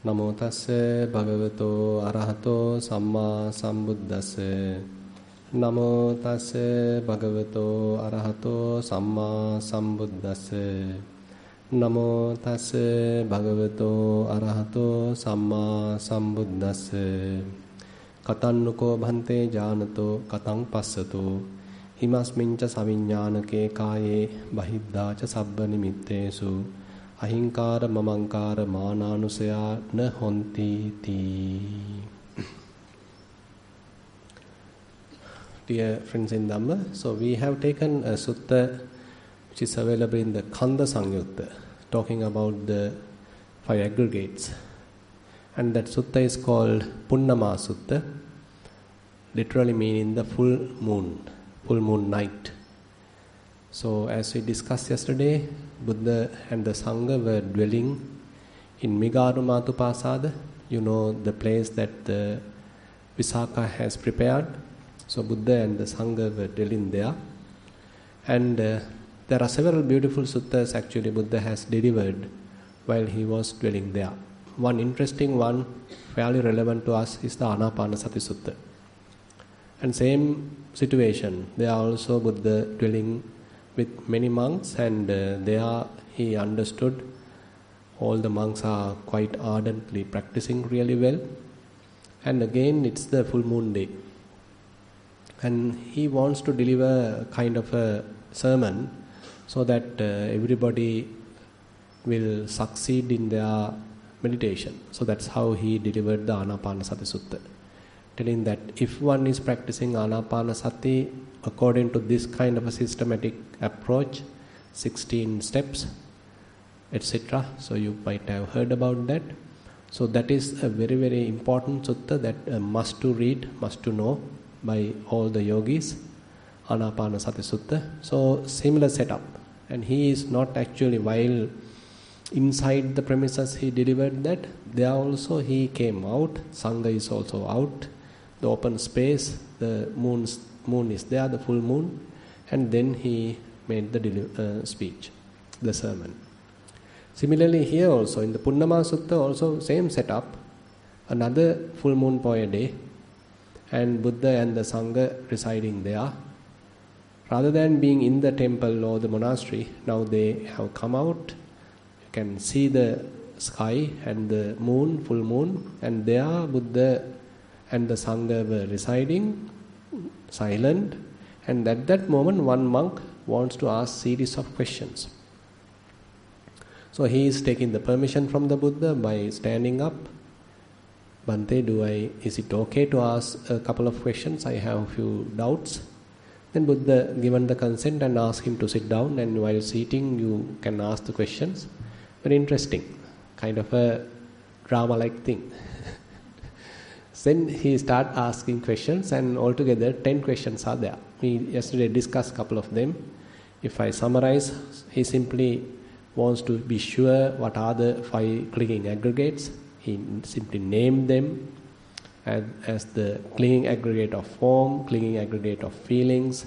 Namo tassa bhagavato arahato samma sambuddhassa. Namo tassa bhagavato arahato samma sambuddhassa. Namo tassa bhagavato arahato samma sambuddhassa. Katannuko bhante janato katang passato. Himasmincha saviññānake kāye bahiddā ca sabba nimittesu. Ahinkara mamankara mananusaya na honti ti. Dear friends in Dhamma, so we have taken a sutta which is available in the Khanda Sangyutta, talking about the 5 aggregates. And that sutta is called Punnama Sutta, literally meaning the full moon night. So as we discussed yesterday, Buddha and the Sangha were dwelling in Migarumatupassada, the place that the Visakha has prepared. So Buddha and the Sangha were dwelling there. And there are several beautiful suttas actually Buddha has delivered while he was dwelling there. One interesting one, fairly relevant to us, is the Anapanasati Sutta. And same situation, there are also Buddha dwelling with many monks, and there he understood all the monks are quite ardently practicing really well. And again, it's the full moon day. And he wants to deliver a kind of a sermon so that everybody will succeed in their meditation. So that's how he delivered the Anapanasati Sutta, telling that if one is practicing Anapanasati according to this kind of a systematic approach, 16 steps, etc. So you might have heard about that. So that is a very, very important sutta that must to read, must to know by all the yogis, Anapanasati Sutta. So similar setup. And he is not actually, while inside the premises he delivered that, there also he came out, Sangha is also out, the open space, the moon is there, the full moon, and then he made the speech, the sermon. Similarly here also, in the Punnama Sutta also same setup, another full moon poya day, and Buddha and the Sangha residing there. Rather than being in the temple or the monastery, now they have come out, you can see the sky and the moon, full moon, and there Buddha and the Sangha were residing, silent, and at that moment one monk wants to ask series of questions. So he is taking the permission from the Buddha by standing up. Bhante, is it okay to ask a couple of questions? I have a few doubts. Then Buddha given the consent and asked him to sit down, and while sitting you can ask the questions. Very interesting, kind of a drama-like thing. Then he start asking questions, and altogether 10 questions are there. We yesterday discussed a couple of them. If I summarize, he simply wants to be sure what are the 5 clinging aggregates. He simply named them as the clinging aggregate of form, clinging aggregate of feelings,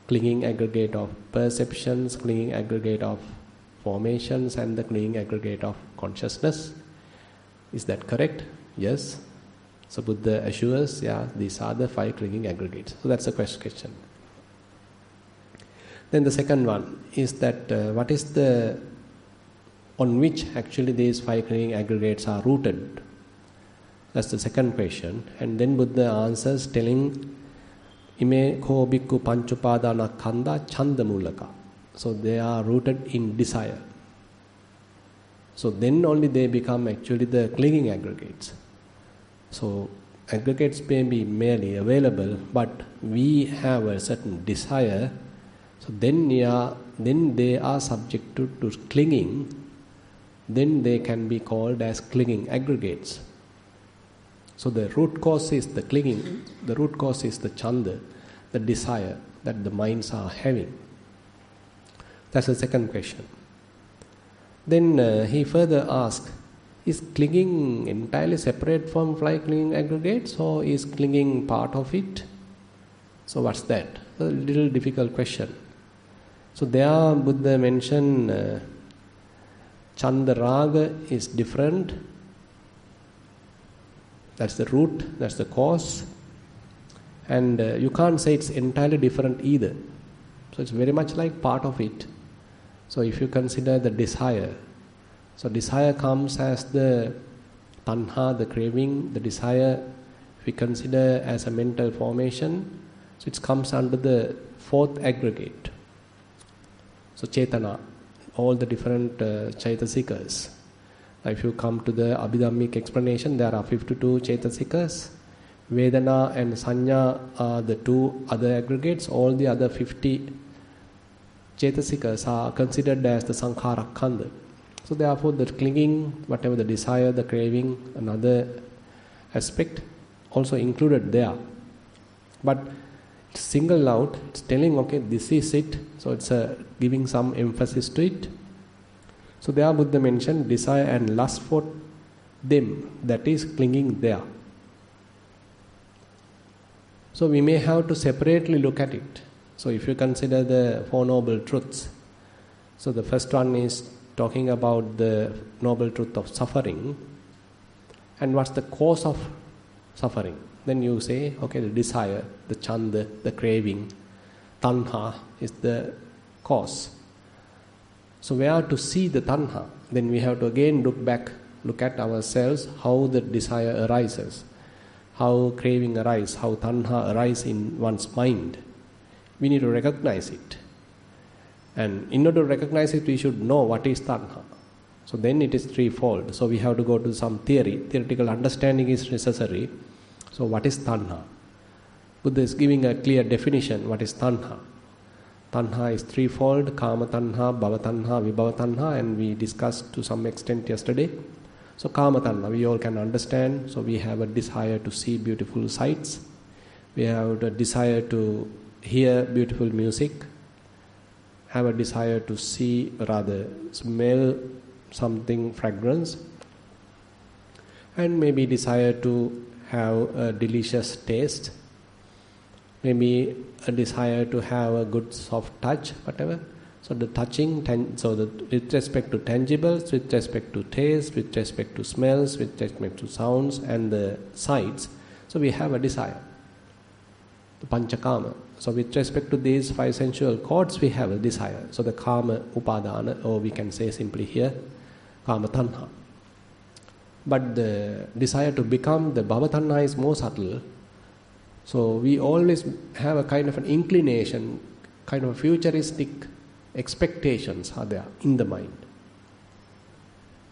clinging aggregate of perceptions, clinging aggregate of formations, and the clinging aggregate of consciousness. Is that correct? Yes. So Buddha assures, yeah, these are the 5 clinging aggregates. So that's the question. Then the second one is that what is the, on which actually these 5 clinging aggregates are rooted? That's the second question. And then Buddha answers telling, Ime ko bhikkhu panchupadana khanda chandamulaka. So they are rooted in desire. So then only they become actually the clinging aggregates. So aggregates may be merely available, but we have a certain desire. So then they are subject to clinging. Then they can be called as clinging aggregates. So the root cause is the clinging. The root cause is the chanda, the desire that the minds are having. That's the second question. Then he further asks, is clinging entirely separate from fly clinging aggregates, or is clinging part of it? So what's that? A little difficult question. So there Buddha mentioned Chandaraga is different That's the root, that's the cause. And you can't say it's entirely different either. So it's very much like part of it. So if you consider the desire, so desire comes as the tanha, the craving, the desire, if we consider as a mental formation, so it comes under the fourth aggregate. So chetana, all the different chaitasikas. If you come to the Abhidhammic explanation, there are 52 chaitasikas. Vedana and Sanya are the two other aggregates. All the other 50 chaitasikas are considered as the sankhara khandha. So therefore the clinging, whatever the desire, the craving, another aspect also included there. But it's singled out, it's telling, okay, this is it. So it's giving some emphasis to it. So there Buddha mentioned desire and lust for them, that is clinging there. So we may have to separately look at it. So if you consider the Four Noble Truths, so the first one is talking about the noble truth of suffering and what's the cause of suffering. Then you say, okay, the desire, the chanda, the craving, tanha is the cause. So we are to see the tanha, then we have to again look at ourselves, how the desire arises, how craving arises, how tanha arises in one's mind. We need to recognize it. And in order to recognize it, we should know what is tanha. So then it is threefold. So we have to go to some theoretical understanding is necessary. So what is tanha? Buddha is giving a clear definition, what is tanha. Tanha is threefold, kama tanha, bhava tanha, vibhava tanha, and we discussed to some extent yesterday. So kama tanha, we all can understand. So we have a desire to see beautiful sights. We have a desire to hear beautiful music. Have a desire to see, rather smell something fragrance. And maybe desire to have a delicious taste. Maybe a desire to have a good soft touch, whatever. So the touching, with respect to tangibles, with respect to taste, with respect to smells, with respect to sounds and the sights. So we have a desire, the panchakama. So with respect to these five sensual chords, we have a desire. So the kama upadana, or we can say simply here, kama tanha. But the desire to become the bhava tanha is more subtle. So we always have a kind of an inclination, kind of futuristic expectations are there in the mind.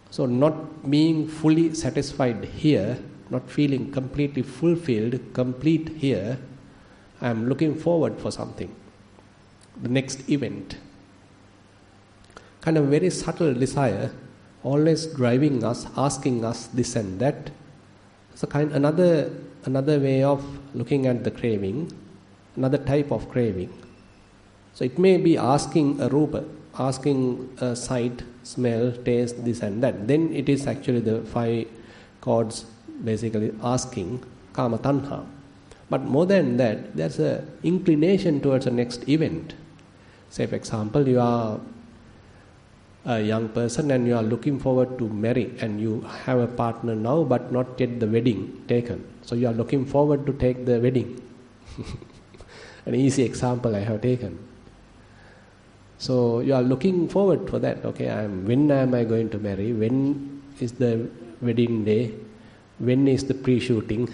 So not being fully satisfied here, not feeling completely fulfilled, complete here, I am looking forward for something, the next event. Kind of very subtle desire, always driving us, asking us this and that. So another way of looking at the craving, another type of craving. So it may be asking a rupa, asking a sight, smell, taste, this and that. Then it is actually the five chords basically asking kama tanha. But more than that, there's an inclination towards the next event. Say for example, you are a young person and you are looking forward to marry, and you have a partner now but not yet the wedding taken. So you are looking forward to take the wedding. An easy example I have taken. So you are looking forward for that. Okay, when am I going to marry? When is the wedding day? When is the pre-shooting?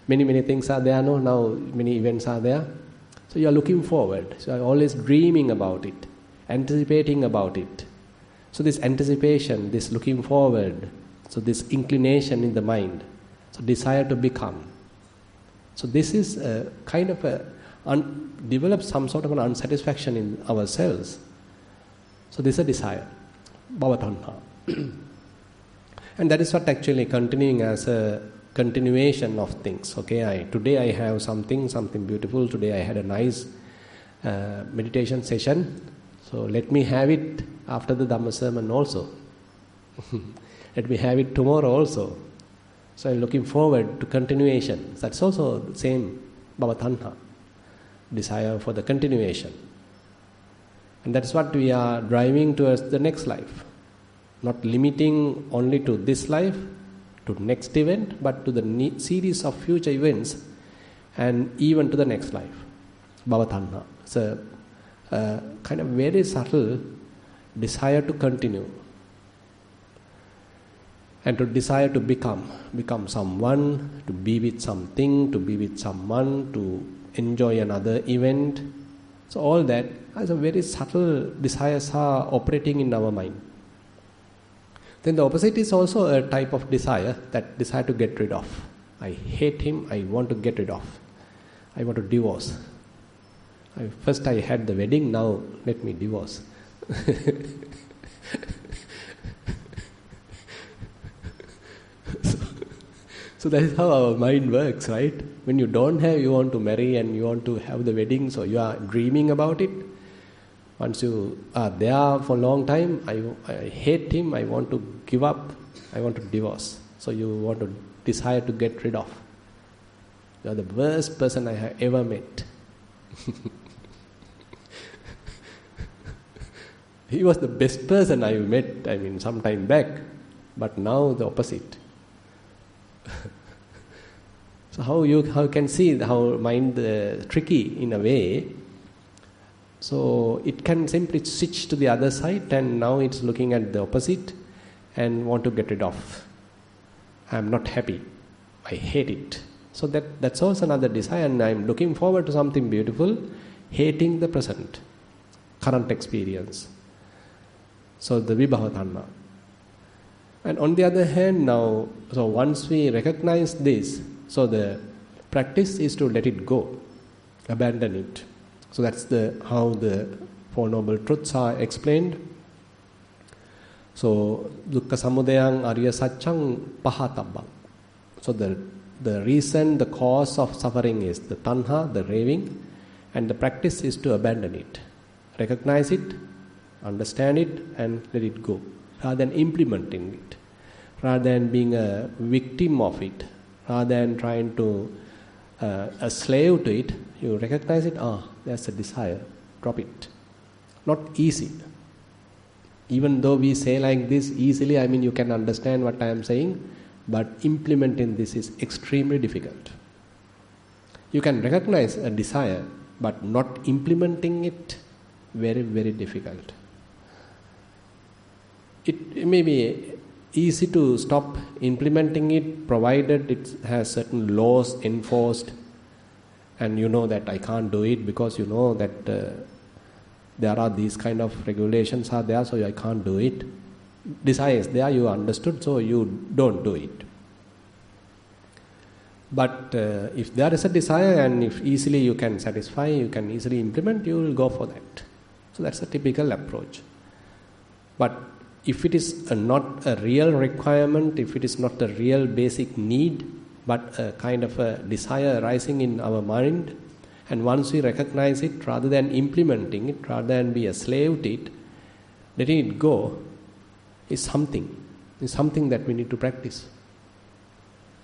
Many things are there. No, now many events are there. So you are looking forward. So you are always dreaming about it, anticipating about it. So this anticipation, this looking forward, so this inclination in the mind, so desire to become. So this is a kind of develops some sort of an unsatisfaction in ourselves. So this is a desire, bhava tanha. And that is what actually continuing as a continuation of things. Okay, today I have something beautiful. Today I had a nice meditation session. So let me have it after the Dhamma sermon also. Let me have it tomorrow also. So I'm looking forward to continuation. That's also the same bhava tanha, desire for the continuation. And that's what we are driving towards the next life. Not limiting only to this life, to next event, but to the series of future events, and even to the next life. Bhavatanha. It's a kind of very subtle desire to continue, and to desire to become someone, to be with something, to be with someone, to enjoy another event. So all that as a very subtle desires are operating in our mind. Then the opposite is also a type of desire, that desire to get rid of. I hate him, I want to get rid of. I want to divorce. First I had the wedding, now let me divorce. So that is how our mind works, right? When you don't have, you want to marry and you want to have the wedding, so you are dreaming about it. Once you are there for a long time, I hate him, I want to give up, I want to divorce. So you want to desire to get rid of. You are the worst person I have ever met. He was the best person I met, some time back, but now the opposite. So how you can see how mind tricky in a way. So it can simply switch to the other side, and now it's looking at the opposite and want to get rid of. I am not happy. I hate it. So that's also another desire, and I am looking forward to something beautiful, hating the present, current experience. So the vibhavatanha. And on the other hand, now, so once we recognize this, so the practice is to let it go, abandon it. So that's how the Four Noble Truths are explained. So dukkha samudayang arya satchang pahatabbang. So the reason, the cause of suffering is the tanha, the craving, and the practice is to abandon it. Recognize it, understand it, and let it go, rather than implementing it, rather than being a victim of it, rather than trying to a slave to it. You recognize it, there's a desire, drop it. Not easy. Even though we say like this easily, you can understand what I am saying, but implementing this is extremely difficult. You can recognize a desire, but not implementing it, very, very difficult. It may be easy to stop implementing it, provided it has certain laws enforced, and you know that I can't do it because you know that there are these kind of regulations are there, so I can't do it. Desire is there, you understood, so you don't do it. But if there is a desire, and if easily you can satisfy, you can easily implement, you will go for that. So that's a typical approach. But if it is not a real requirement, if it is not a real basic need, but a kind of a desire arising in our mind, and once we recognize it, rather than implementing it, rather than be a slave to it, letting it go is something that we need to practice.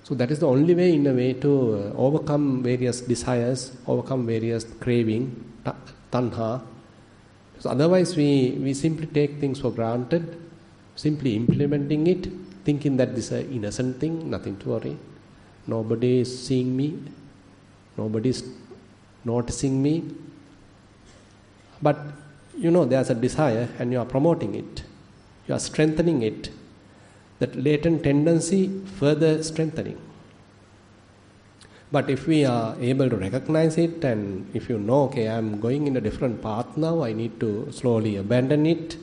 So that is the only way, in a way, to overcome various desires, overcome various craving, tanha. So otherwise we simply take things for granted, simply implementing it, thinking that this is an innocent thing, nothing to worry. Nobody is seeing me, nobody is noticing me. But there's a desire, and you are promoting it, you are strengthening it, that latent tendency further strengthening. But if we are able to recognize it, and if you know, okay, I am going in a different path now, I need to slowly abandon it.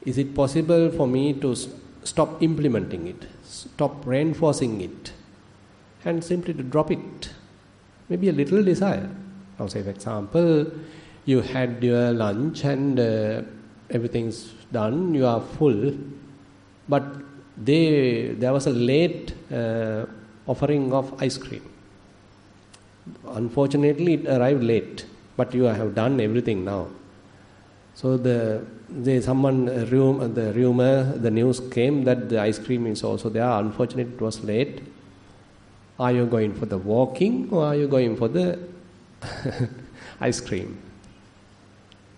Is it possible for me to stop implementing it, stop reinforcing it, and simply to drop it? Maybe a little desire. Now say, for example, you had your lunch and everything's done, you are full, but there was a late offering of ice cream. Unfortunately, it arrived late, but you have done everything now. So the news came that the ice cream is also there. Unfortunately, it was late. Are you going for the walking, or are you going for the ice cream?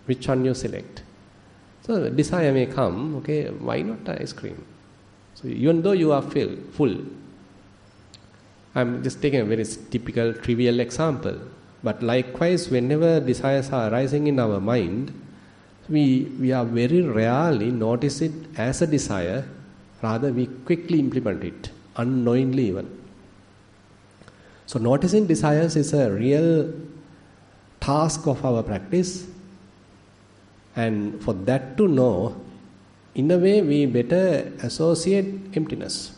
Which one you select? So desire may come, okay, why not ice cream? So even though you are full, I'm just taking a very typical, trivial example. But likewise, whenever desires are arising in our mind, we are very rarely notice it as a desire. Rather, we quickly implement it, unknowingly even. So noticing desires is a real task of our practice. And for that to know, in a way, we better associate emptiness.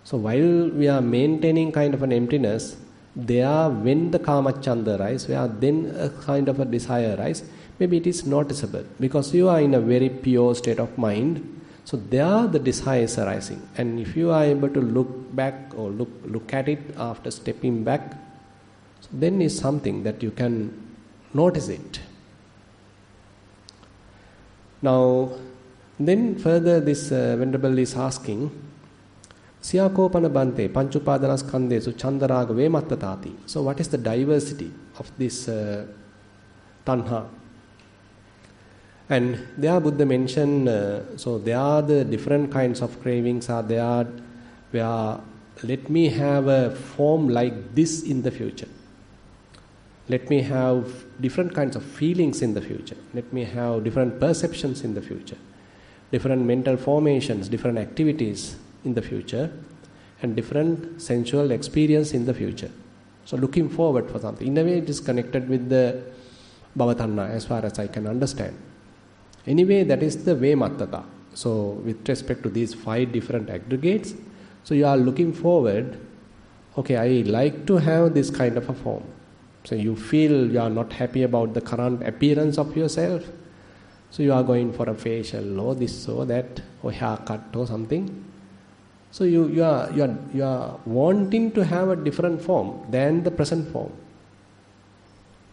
So while we are maintaining kind of an emptiness, there when the kamachanda arises, where then a kind of a desire arises, maybe it is noticeable because you are in a very pure state of mind. So there the desire is arising. And if you are able to look back or look at it after stepping back, so then is something that you can notice it. Now, then further this Venerable is asking, Siyakopana bante panchupadanaskandhesu chandaraga vemattatati. So what is the diversity of this tanha? And there Buddha mentioned, so there are the different kinds of cravings are there, where let me have a form like this in the future. Let me have different kinds of feelings in the future. Let me have different perceptions in the future. Different mental formations, different activities in the future, and different sensual experience in the future. So looking forward for something. In a way it is connected with the bhavatanha as far as I can understand. Anyway, that is the vemattata. So with respect to these 5 different aggregates, so you are looking forward, okay, I like to have this kind of a form. So you feel you are not happy about the current appearance of yourself. So you are going for a facial or this or that or haircut or something. So you are wanting to have a different form than the present form.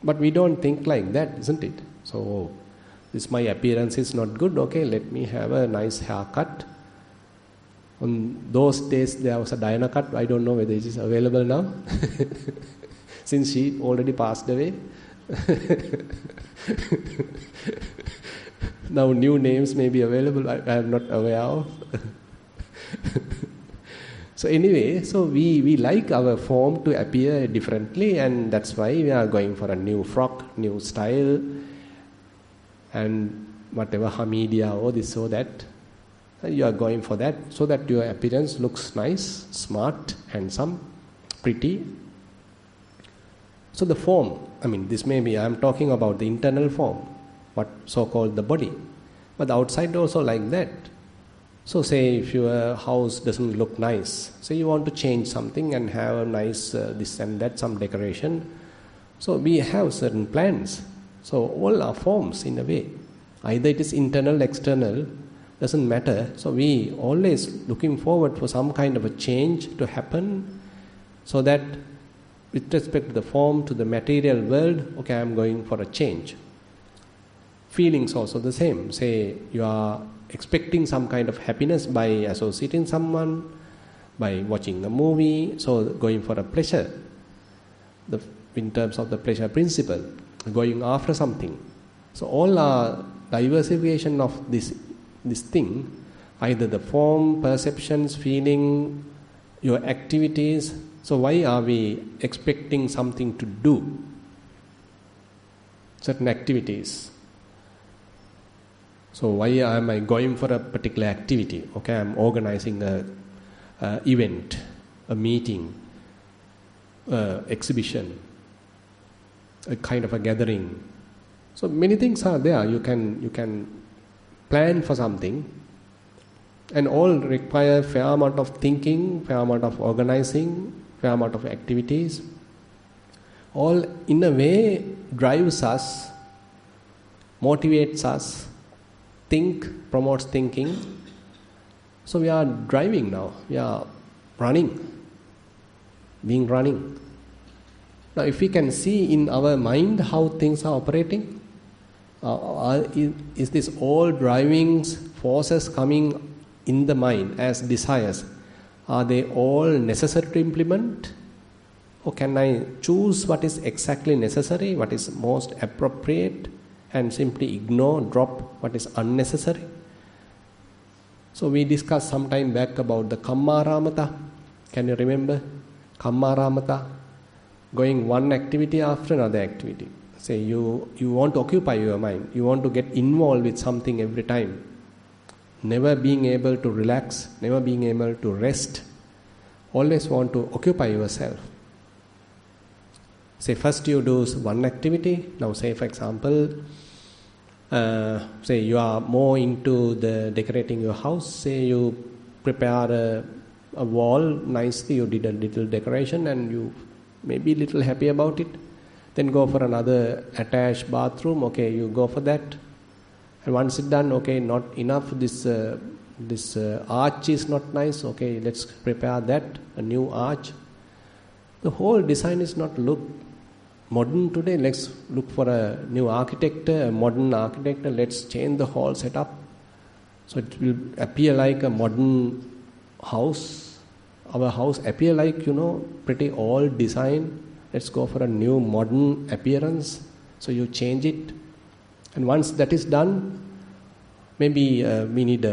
But we don't think like that, isn't it? So this my appearance is not good. Okay, let me have a nice haircut. On those days there was a Diana cut. I don't know whether it is available now. Since she already passed away. Now new names may be available, I am not aware of. So anyway, so we like our form to appear differently, and that's why we are going for a new frock, new style, and whatever Hamidia or this or that. You are going for that so that your appearance looks nice, smart, handsome, pretty. So the form, I mean, this may be, I am talking about the internal form, what so-called the body. But the outside also like that. So say if your house doesn't look nice, say you want to change something and have a nice this and that, some decoration. So we have certain plans. So all are forms in a way. Either it is internal, external, doesn't matter. So we always looking forward for some kind of a change to happen, so that with respect to the form, to the material world, okay, I am going for a change. Feelings also the same. Say you are expecting some kind of happiness by associating someone, by watching a movie, so going for a pleasure. In terms of the pleasure principle, going after something. So all are diversification of this thing, either the form, perceptions, feeling, your activities. So why are we expecting something to do? Certain activities. So why am I going for a particular activity? Okay, I'm organizing a event, a meeting, exhibition, a kind of a gathering. So many things are there. You can plan for something, and all require fair amount of thinking, fair amount of organizing, fair amount of activities. All in a way drives us, motivates us, promotes thinking. So we are driving now, we are running. Now if we can see in our mind how things are operating, is this all driving forces coming in the mind as desires, are they all necessary to implement? Or can I choose what is exactly necessary, what is most appropriate, and simply ignore, drop what is unnecessary? So we discussed some time back about the Kammaramata. Can you remember? Kammaramata, going one activity after another activity. Say you want to occupy your mind, you want to get involved with something every time. Never being able to relax, never being able to rest. Always want to occupy yourself. Say first you do one activity. Now say for example, say you are more into the decorating your house. Say you prepare a wall nicely, you did a little decoration and you may be a little happy about it. Then go for another attached bathroom. Okay, you go for that. And once it's done, okay, not enough. This arch is not nice. Okay, let's prepare that, a new arch. The whole design is not look modern today. Let's look for a new architect, a modern architect. Let's change the whole setup so it will appear like a modern house. Our house appear like, pretty old design. Let's go for a new modern appearance. So you change it. And once that is done, maybe we need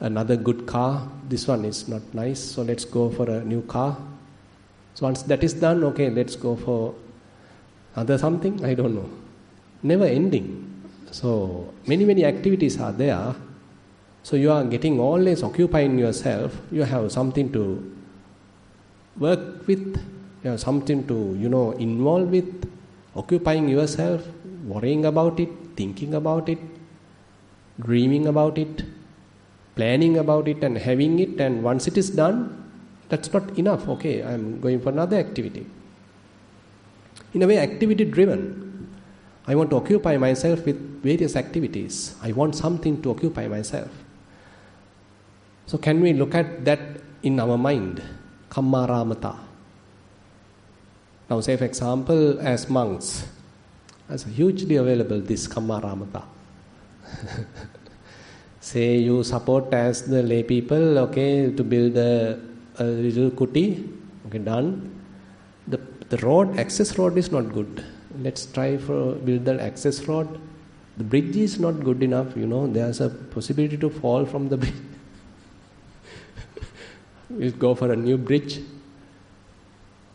another good car. This one is not nice, so let's go for a new car. So once that is done, okay, let's go for other something, I don't know. Never ending. So many activities are there. So you are getting always occupying yourself. You have something to work with. You have something to, involve with. Occupying yourself, worrying about it, thinking about it, dreaming about it, planning about it and having it. And once it is done, that's not enough. Okay, I'm going for another activity. In a way, activity driven. I want to occupy myself with various activities. I want something to occupy myself. So can we look at that in our mind? Kammaramata. Now say for example, as monks, as hugely available this Kammaramata. Say you support as the lay people, okay, to build a little kuti, okay, done. The road, access road is not good. Let's try for build the access road. The bridge is not good enough, there's a possibility to fall from the bridge. We'll go for a new bridge.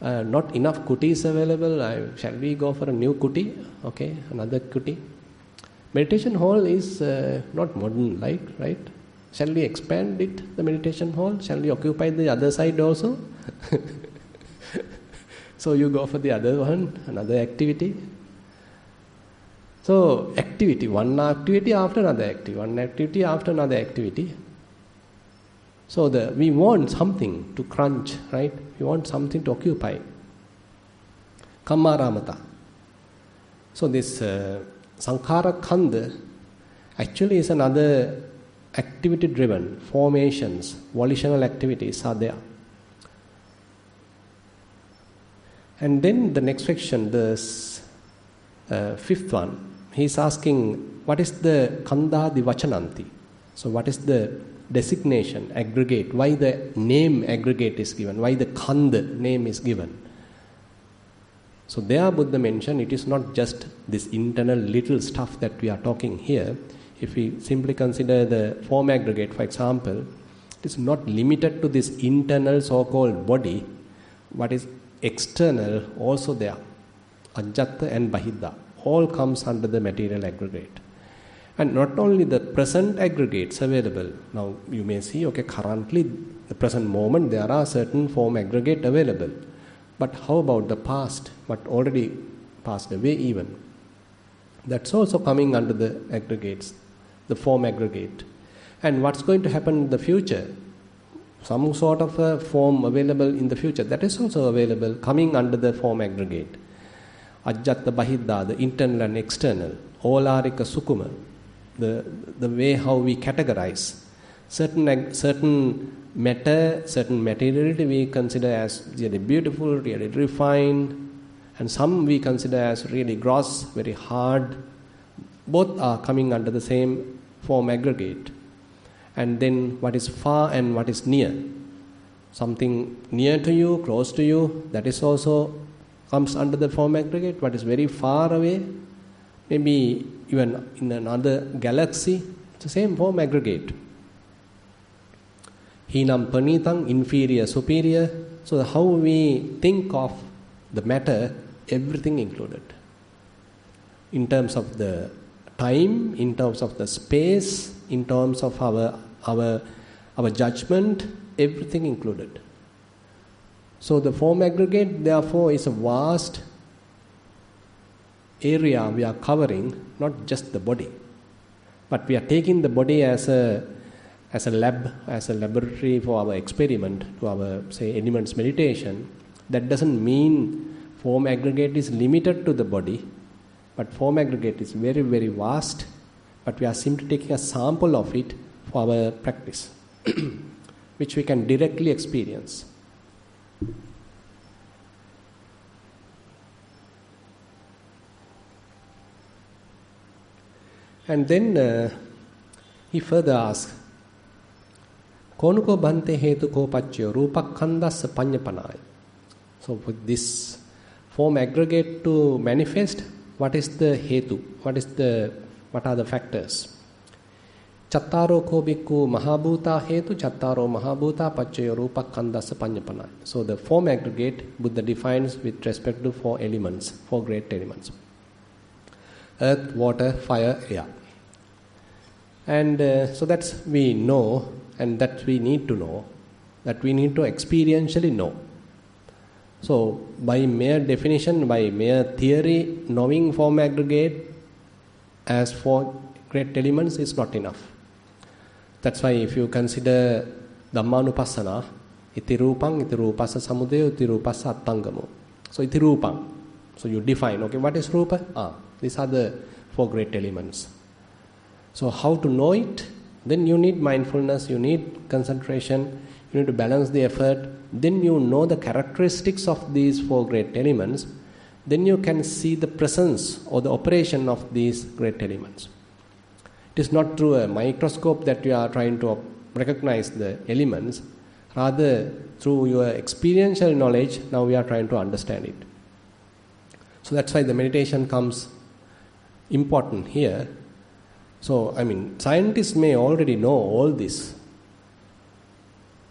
Not enough kutis available. Shall we go for a new kuti? Okay, another kuti. Meditation hall is not modern like, right? Shall we expand it, the meditation hall? Shall we occupy the other side also? So you go for the other one, another activity. So activity, one activity after another activity, one activity after another activity. So we want something to crunch, right? We want something to occupy. Kammaramata. So this Sankhara Khanda actually is another activity-driven formations, volitional activities are there. And then the next section, the fifth one, he is asking, what is the Khandadi Vachananti? So what is the designation, aggregate, why the name aggregate is given, why the Khanda name is given. So there Buddha mentioned it is not just this internal little stuff that we are talking here. If we simply consider the form aggregate, for example, it is not limited to this internal so-called body. What is external also there. Ajjata and Bahidda all comes under the material aggregate. And not only the present aggregates available. Now you may see, okay, currently, the present moment, there are certain form aggregate available. But how about the past, what already passed away even? That's also coming under the aggregates, the form aggregate. And what's going to happen in the future? Some sort of a form available in the future, that is also available, coming under the form aggregate. Ajjata Bahidda, the internal and external. Olarika Sukuma, the way how we categorize. Certain matter, certain materiality we consider as really beautiful, really refined, and some we consider as really gross, very hard. Both are coming under the same form aggregate. And then what is far and what is near. Something near to you, close to you, that is also comes under the form aggregate. What is very far away, maybe even in another galaxy, it's the same form aggregate. Hinam panitang, inferior, superior. So how we think of the matter, everything included. In terms of the time, in terms of the space, in terms of our judgment, everything included. So the form aggregate, therefore, is a vast area we are covering, not just the body. But we are taking the body as a lab, as a laboratory for our experiment, to our, say, elements meditation. That doesn't mean form aggregate is limited to the body, but form aggregate is very, very vast, but we are simply taking a sample of it for our practice, which we can directly experience. And then he further asks, Konuko bhante hetu ko pacchyo rupakhandassa panyapanaya. So for this form aggregate to manifest, what is the hetu? What are the factors? Chattaro ko bhikkhu mahabhuta hetu, chattaro mahabhuta pacchayo rupakhandassa panyapanaya. So the form aggregate Buddha defines with respect to four elements, four great elements: earth, water, fire, air. And so that's we know, and that we need to know, that we need to experientially know. So by mere definition, by mere theory, knowing form aggregate as four great elements is not enough. That's why if you consider Dhammanupassana, iti rupang, iti rupasa samudayo, iti rupasa attangamo. So iti rupang. So you define, okay, what is rupa? These are the four great elements. So how to know it? Then you need mindfulness, you need concentration, you need to balance the effort. Then you know the characteristics of these four great elements. Then you can see the presence or the operation of these great elements. It is not through a microscope that you are trying to recognize the elements. Rather, through your experiential knowledge, now we are trying to understand it. So that's why the meditation comes important here. So, scientists may already know all this,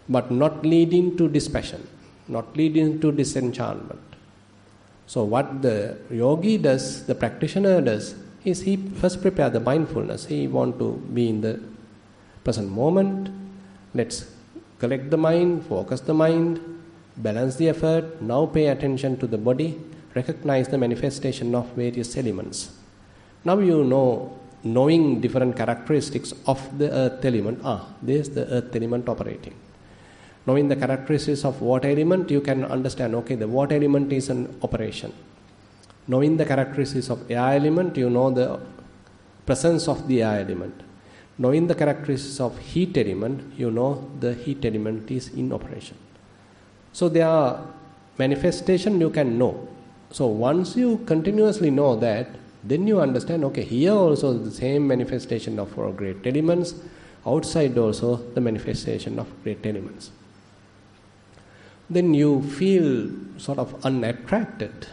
but not leading to dispassion, not leading to disenchantment. So what the yogi does, the practitioner does, is he first prepare the mindfulness. He want to be in the present moment. Let's collect the mind, focus the mind, balance the effort. Now pay attention to the body, recognize the manifestation of various elements. Now you know, knowing different characteristics of the earth element. There is the earth element operating. Knowing the characteristics of water element, you can understand, okay, the water element is an operation. Knowing the characteristics of air element, you know the presence of the air element. Knowing the characteristics of heat element, you know the heat element is in operation. So there are manifestation you can know. So once you continuously know that, then you understand, okay, here also the same manifestation of four great elements, outside also the manifestation of great elements. Then you feel sort of unattracted.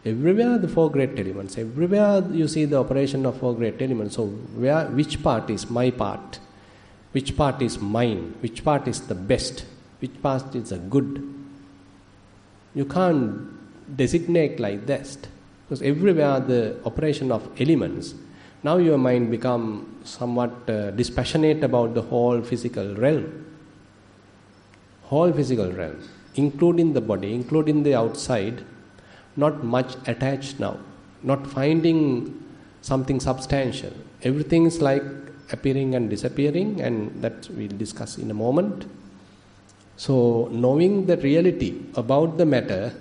Everywhere the four great elements, everywhere you see the operation of four great elements. So which part is my part? Which part is mine? Which part is the best? Which part is a good? You can't designate like that. Because everywhere the operation of elements, now your mind become somewhat dispassionate about the whole physical realm. Whole physical realm, including the body, including the outside, not much attached now, not finding something substantial. Everything is like appearing and disappearing, and that we'll discuss in a moment. So knowing the reality about the matter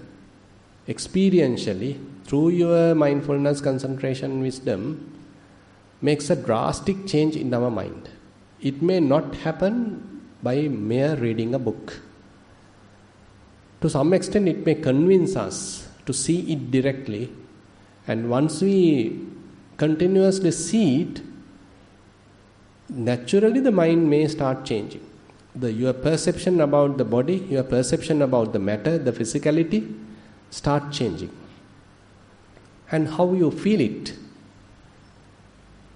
experientially through your mindfulness, concentration, wisdom makes a drastic change in our mind. It may not happen by mere reading a book. To some extent it may convince us to see it directly, and once we continuously see it, naturally the mind may start changing. Your perception about the body, your perception about the matter, the physicality start changing. And how you feel it.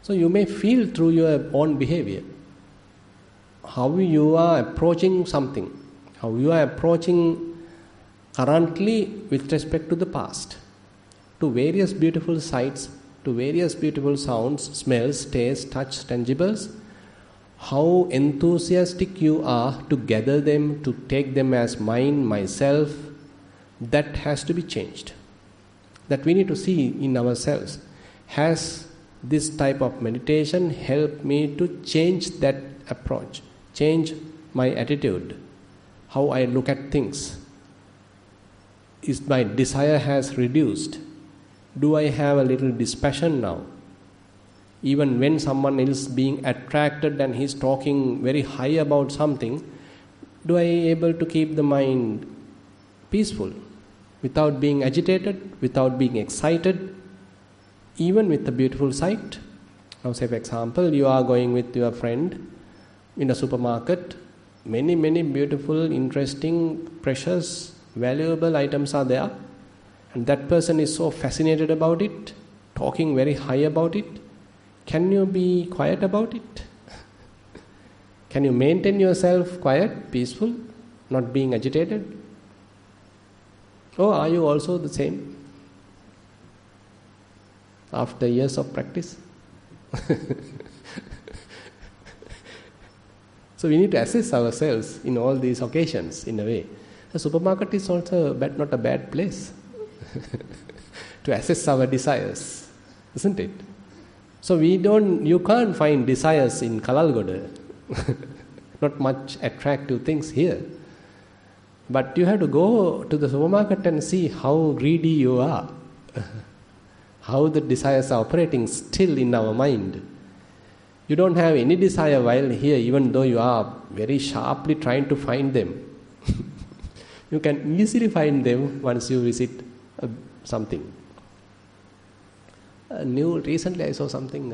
So you may feel through your own behavior. how you are approaching something, how you are approaching currently with respect to the past, to various beautiful sights, to various beautiful sounds, smells, tastes, touch, tangibles, how enthusiastic you are to gather them, to take them as mine, myself, that has to be changed. That we need to see in ourselves. Has this type of meditation helped me to change that approach, change my attitude, how I look at things? Is my desire has reduced? Do I have a little dispassion now? Even when someone else being attracted and he's talking very high about something, do I able to keep the mind peaceful, without being agitated, without being excited, even with a beautiful sight? Now say for example, you are going with your friend in a supermarket, many beautiful, interesting, precious, valuable items are there, and that person is so fascinated about it, talking very high about it. Can you be quiet about it? Can you maintain yourself quiet, peaceful, not being agitated? Or are you also the same after years of practice? So we need to assess ourselves in all these occasions in a way. The supermarket is also not a bad place to assess our desires, isn't it? So you can't find desires in Kalalgoda. Not much attractive things here. But you have to go to the supermarket and see how greedy you are. How the desires are operating still in our mind. You don't have any desire while here, even though you are very sharply trying to find them. You can easily find them once you visit something. Recently I saw something.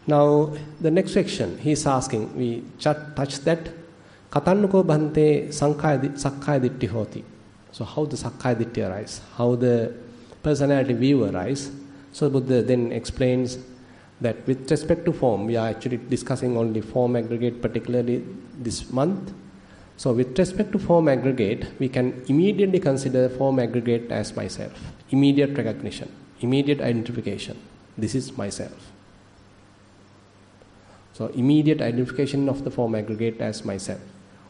Now, the next section, he is asking, we touch that. Katannuko bhante sakkaya ditti hoti. So how the sakkaya ditti arise, how the personality view arise. So Buddha then explains that with respect to form, we are actually discussing only form aggregate particularly this month. So with respect to form aggregate, we can immediately consider form aggregate as myself. Immediate recognition, immediate identification. This is myself. So immediate identification of the form aggregate as myself.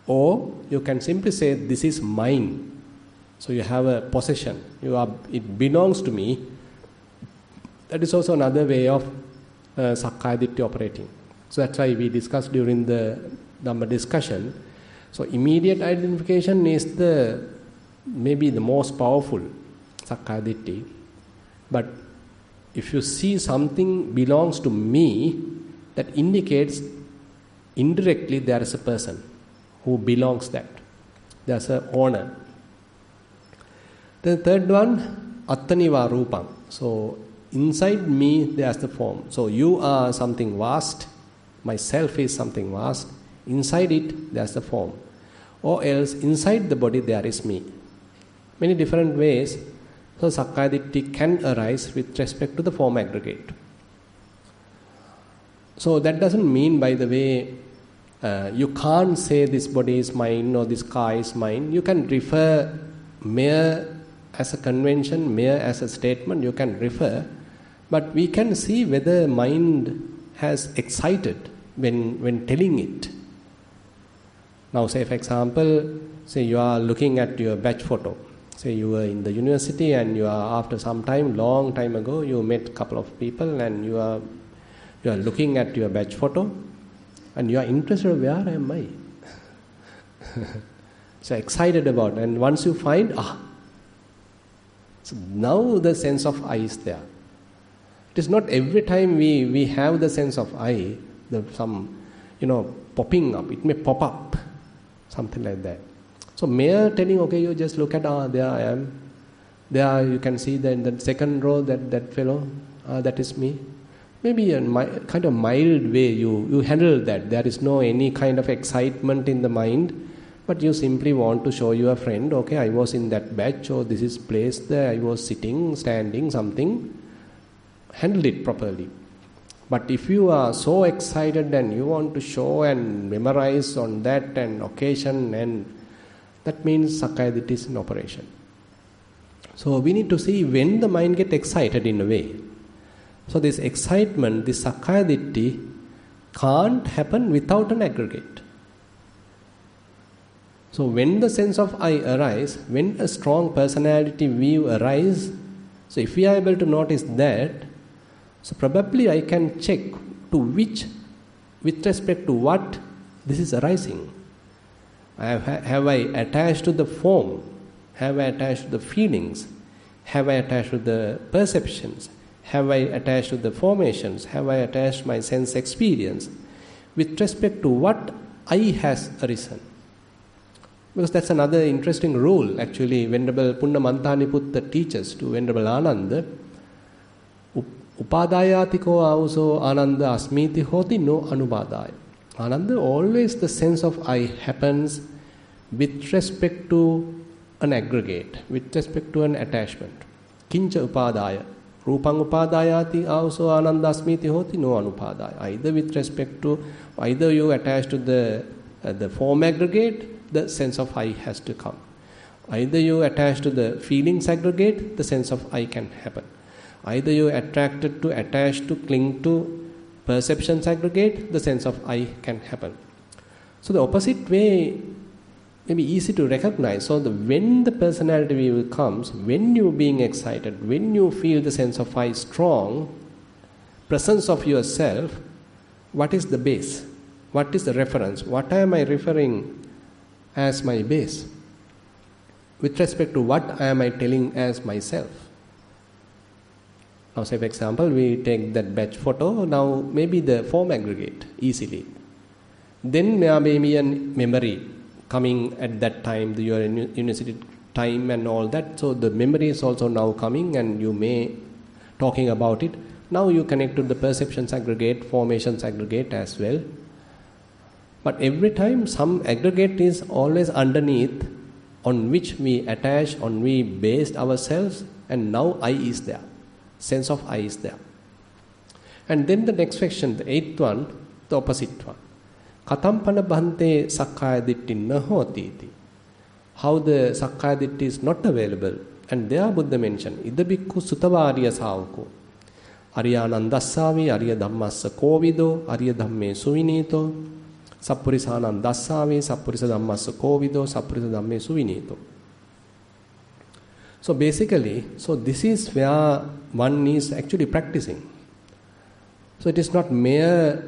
Or you can simply say, this is mine. So you have a possession. It belongs to me. That is also another way of sakkaya ditti operating. So that's why we discussed during the Dhamma discussion. So immediate identification is maybe the most powerful sakkaya ditti. But if you see something belongs to me, that indicates indirectly there is a person who belongs that. There's an owner. The third one, attaniva rupam. So inside me there's the form. So you are something vast, myself is something vast. Inside it there's the form. Or else inside the body there is me. Many different ways. So sakkaya ditti can arise with respect to the form aggregate. So that doesn't mean, by the way, you can't say this body is mine or this car is mine. You can refer mere as a convention, mere as a statement, you can refer. But we can see whether mind has excited when telling it. Now say for example, say you are looking at your batch photo. Say you were in the university and you are, after some time, long time ago, you met a couple of people and you are looking at your batch photo and you are interested, where am I? So excited about it. And once you find, so now the sense of I is there. It is not every time we have the sense of I, popping up. It may pop up, something like that. So mere telling, okay, you just look at, there I am. There you can see that in the second row, that fellow, that is me. Maybe a kind of mild way you handle that. There is no any kind of excitement in the mind, but you simply want to show your friend, okay, I was in that batch, or this is place there, I was sitting, standing, something. Handle it properly. But if you are so excited and you want to show and memorize on that and occasion, and that means Sakkaya Ditthi is in operation. So we need to see when the mind gets excited in a way. So this excitement, this Sakkaya Ditthi can't happen without an aggregate. So when the sense of I arises, when a strong personality view arises, so if we are able to notice that, so probably I can check to which, with respect to what this is arising. Have I attached to the form? Have I attached to the feelings? Have I attached to the perceptions? Have I attached to the formations? Have I attached my sense experience? With respect to what I has arisen. Because that's another interesting rule. Actually, Venerable Punnama teaches to Venerable Ananda, Upadayatiko auso Ananda asmiti hoti no anubadaya. Ananda, always the sense of I happens with respect to an aggregate, with respect to an attachment. Kincha upadaya. Rupang upadayati also ananda asmiti hoti no anupadaya. Either with respect to, either you attach to the form aggregate, the sense of I has to come. Either you attach to the feelings aggregate, the sense of I can happen. Either you attach to, cling to perceptions aggregate, the sense of I can happen. So the opposite way may be easy to recognize. So when the personality view comes, when you being excited, when you feel the sense of I strong, presence of yourself, what is the base? What is the reference? What am I referring as my base? With respect to what am I telling as myself? Now say for example, we take that batch photo, now maybe the form aggregate easily. Then there may be a memory coming at that time, your university time and all that. So the memory is also now coming and you may talking about it. Now you connect to the perceptions aggregate, formations aggregate as well. But every time some aggregate is always underneath on which we attach, on we based ourselves, and now I is there. Sense of I is there. And then the next section, the eighth one, the opposite one. Katampana bhante Sakkaya Ditthi nahoti iti. How the Sakkaya Ditthi is not available. And there Buddha mentioned, Ida bhikkhu sutavariya savako. Aryanandassavi arya dhammassa kovido, arya dhamme suvinito. Sappurisanandassavi sappurisa dhammassa kovido, sappurisa dhamme suvinito. So basically, so this is where one is actually practicing. So it is not mere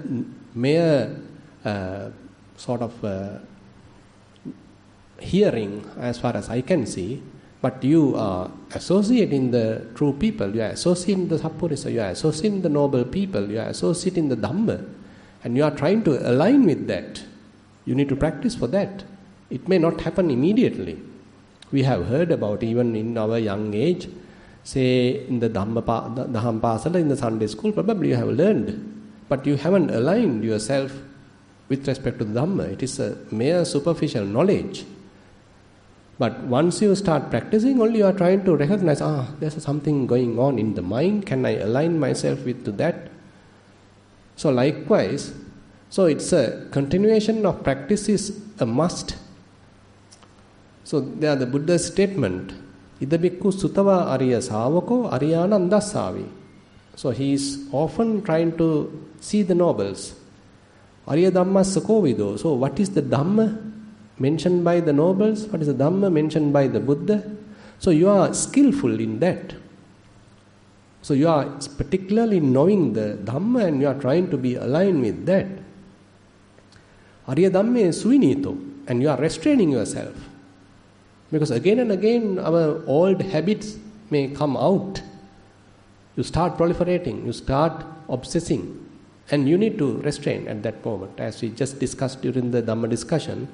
sort of hearing as far as I can see, but you are associating the true people, you are associating the Sappurisa, you are associating the noble people, you are associating the Dhamma, and you are trying to align with that. You need to practice for that. It may not happen immediately. We have heard about, even in our young age, say in the Dhampasala, in the Sunday school, probably you have learned, but you haven't aligned yourself with respect to the Dhamma. It is a mere superficial knowledge. But once you start practicing, only you are trying to recognize, there's something going on in the mind, can I align myself with to that? So likewise, so it's a continuation of practice is a must. So there the Buddha's statement, Ida bhikkhu sutava arya savako aryanandassavi. So he is often trying to see the nobles. Arya dhammassa kovido. So what is the Dhamma mentioned by the nobles? What is the Dhamma mentioned by the Buddha? So you are skillful in that. So you are particularly knowing the Dhamma and you are trying to be aligned with that. Arya dhamme suvinito. And you are restraining yourself. Because again and again our old habits may come out. You start proliferating, you start obsessing, and you need to restrain at that moment. As we just discussed during the Dhamma discussion,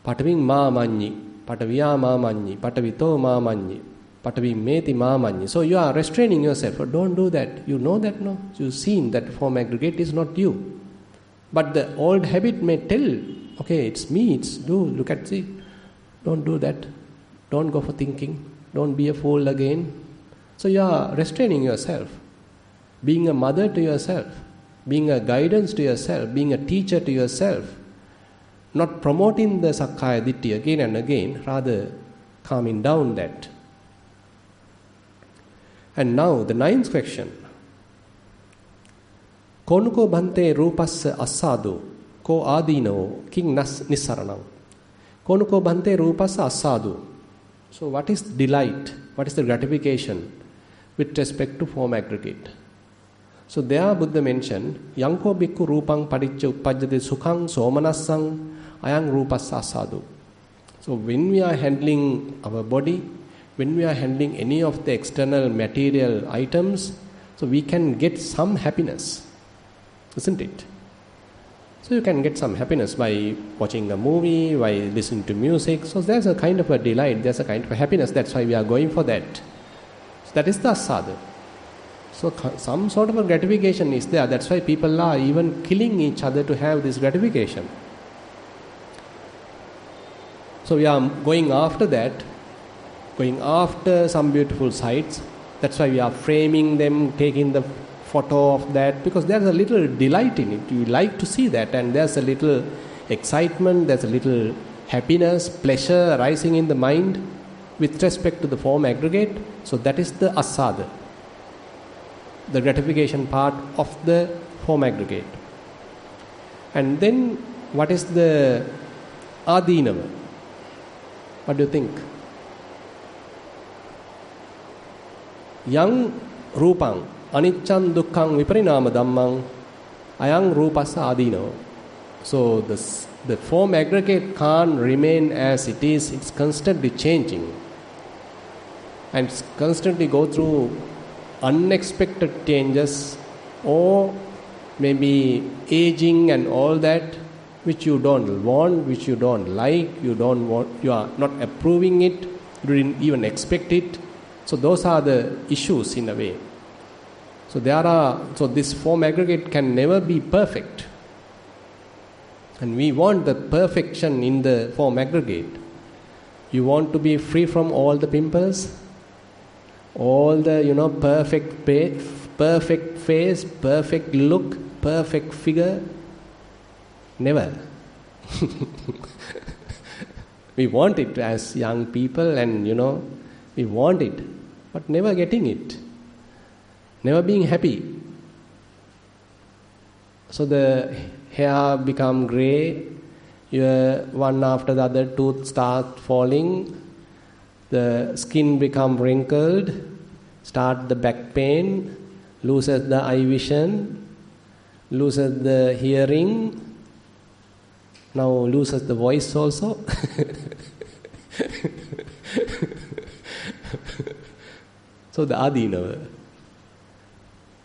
Pataving ma manyi, Pataviya ma manyi, Patavito ma manyi, Patavi meti ma manyi. So you are restraining yourself. Don't do that. You know that, no? You've seen that form aggregate is not you. But the old habit may tell, okay, it's me, it's you, look at, see. Don't do that. Don't go for thinking. Don't be a fool again. So you are restraining yourself. being a mother to yourself, being a guidance to yourself, being a teacher to yourself, not promoting the Sakkaya Ditthi again and again, rather calming down that. And now the 9th question. Konuko bhante rupassa asadu, ko adino, king Nissarana. Konuko bhante rupassa asadu. So what is delight? What is the gratification with respect to form aggregate? So there Buddha mentioned, Yanko bhikkhu rupang padicca uppajjate sukhang somanassang ayang rupassa asadu. So when we are handling our body, when we are handling any of the external material items, so we can get some happiness, isn't it? So you can get some happiness by watching a movie, by listening to music. So there's a kind of a delight, there's a kind of a happiness. That's why we are going for that. So that is the asada. So some sort of a gratification is there. That's why people are even killing each other to have this gratification. So we are going after that, going after some beautiful sights. That's why we are framing them, taking the photo of that, because there's a little delight in it. You like to see that, and there's a little excitement, there's a little happiness, pleasure arising in the mind with respect to the form aggregate. So that is the asada, the gratification part of the form aggregate. And then what is the adinava? What do you think? Yang rupang aniccan dukkhang viparinama dhammang ayang rupassa adino. So the form aggregate can't remain as it is. It's constantly changing and it's constantly go through unexpected changes, or maybe aging and all that, which you don't want, which you don't like, you are not approving it, you didn't even expect it. So those are the issues in a way. So this form aggregate can never be perfect. And we want the perfection in the form aggregate. You want to be free from all the pimples, all the perfect face, perfect look, perfect figure. Never. We want it as young people, and we want it, but never getting it, never being happy. So the hair become grey, one after the other tooth start falling, the skin become wrinkled, start the back pain, loses the eye vision, loses the hearing, now loses the voice also. So the adinava.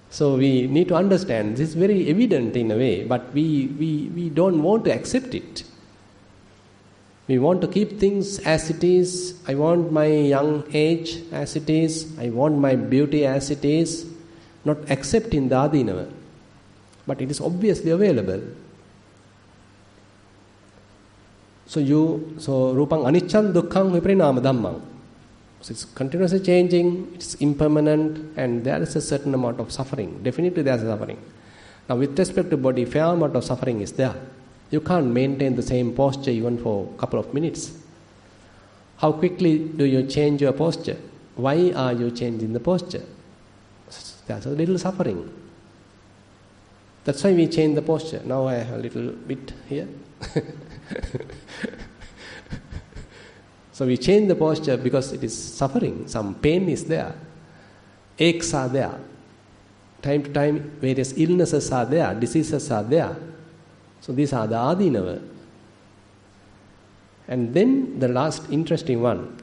So we need to understand, this is very evident in a way, but we don't want to accept it. We want to keep things as it is. I want my young age as it is. I want my beauty as it is. Not accepting the adinava. But it is obviously available. So rupang aniccan dukkhang viparinama dhammang. So it's continuously changing, it's impermanent, and there is a certain amount of suffering. Definitely there is suffering. Now with respect to body, fair amount of suffering is there. You can't maintain the same posture even for a couple of minutes. How quickly do you change your posture? Why are you changing the posture? There's a little suffering. That's why we change the posture. Now I have a little bit here. So we change the posture because it is suffering. Some pain is there. Aches are there. Time to time, various illnesses are there. Diseases are there. So these are the adinava. And then the last interesting one.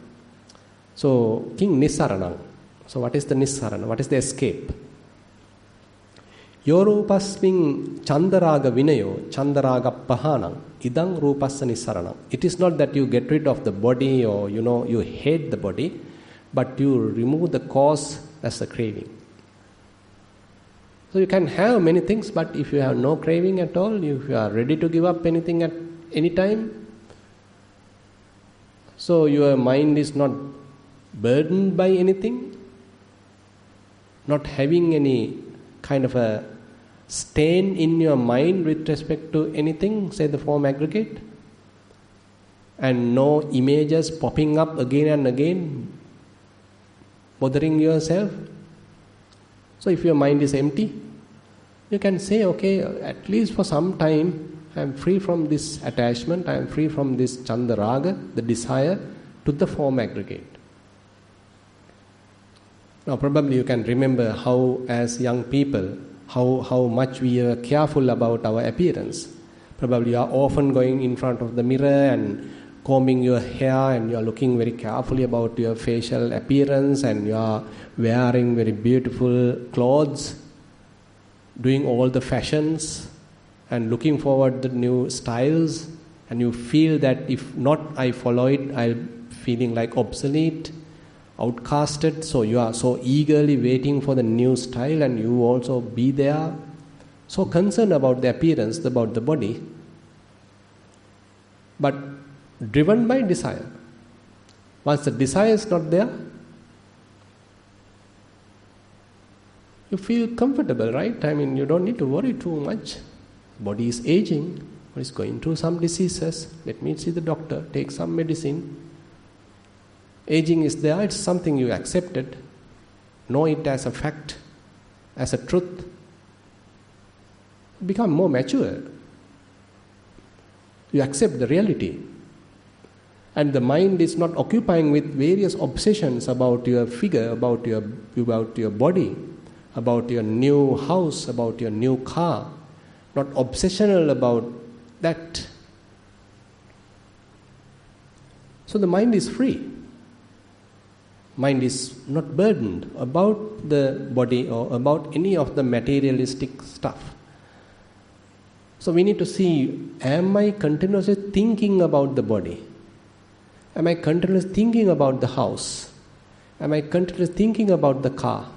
So King Nissarana. So what is the Nissarana? What is the escape? Yo rupasming chandaraga vinayo chandaraga pahanam idang rupassa Nissarana. It is not that you get rid of the body or you hate the body, but you remove the cause, as the craving. So you can have many things, but if you have no craving at all, if you are ready to give up anything at any time, so your mind is not burdened by anything, not having any kind of a stain in your mind with respect to anything, say the form aggregate, and no images popping up again and again, bothering yourself. So if your mind is empty, you can say, okay, at least for some time, I am free from this attachment, I am free from this Chandaraga, the desire, to the form aggregate. Now probably you can remember how, as young people, how much we are careful about our appearance. Probably you are often going in front of the mirror and combing your hair, and you are looking very carefully about your facial appearance, and you are wearing very beautiful clothes, doing all the fashions and looking forward to new styles, and you feel that if not I follow it, I'm feeling like obsolete, outcasted, so you are so eagerly waiting for the new style, and you also be there, so concerned about the appearance, about the body, but driven by desire. Once the desire is not there, you feel comfortable, right? I mean, you don't need to worry too much. Body is aging, or is going through some diseases. Let me see the doctor, take some medicine. Aging is there, it's something you accepted. Know it as a fact, as a truth. Become more mature. You accept the reality. And the mind is not occupying with various obsessions about your figure, about your body, about your new house, about your new car. Not obsessional about that. So the mind is free. Mind is not burdened about the body or about any of the materialistic stuff. So we need to see, am I continuously thinking about the body? Am I continuously thinking about the house? Am I continuously thinking about the car?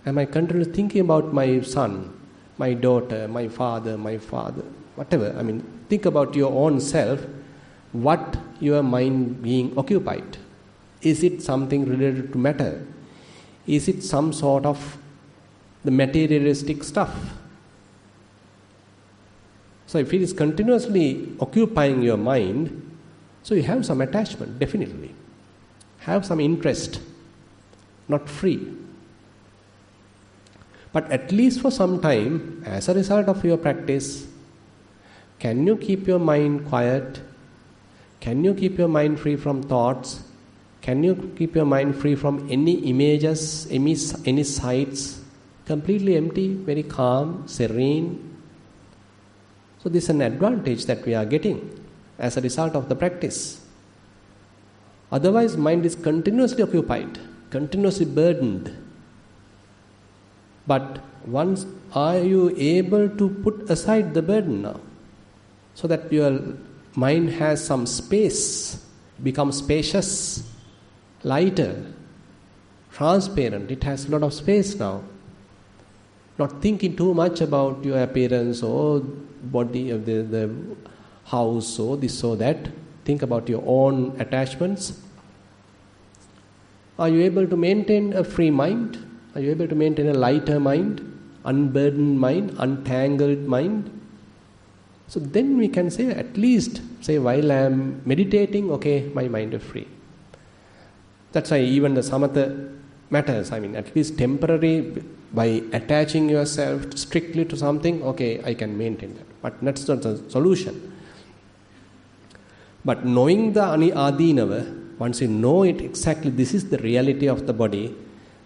Am I continuously thinking about my son, my daughter, my father, whatever? I mean, think about your own self, what your mind being occupied. Is it something related to matter? Is it some sort of the materialistic stuff? So if it is continuously occupying your mind, so you have some attachment, definitely. Have some interest, not free. But at least for some time, as a result of your practice, can you keep your mind quiet? Can you keep your mind free from thoughts? Can you keep your mind free from any images, any sights? Completely empty, very calm, serene. So this is an advantage that we are getting as a result of the practice. Otherwise, mind is continuously occupied, continuously burdened. But once are you able to put aside the burden now, so that your mind has some space, becomes spacious, lighter, transparent. It has a lot of space now. Not thinking too much about your appearance or body of the house or this or that. Think about your own attachments. Are you able to maintain a free mind? Are you able to maintain a lighter mind, unburdened mind, untangled mind? So then we can say, at least, say while I am meditating, okay, my mind is free. That's why even the samatha matters. I mean, at least temporary, by attaching yourself strictly to something, okay, I can maintain that. But that's not the solution. But knowing the adinava, once you know it exactly, this is the reality of the body,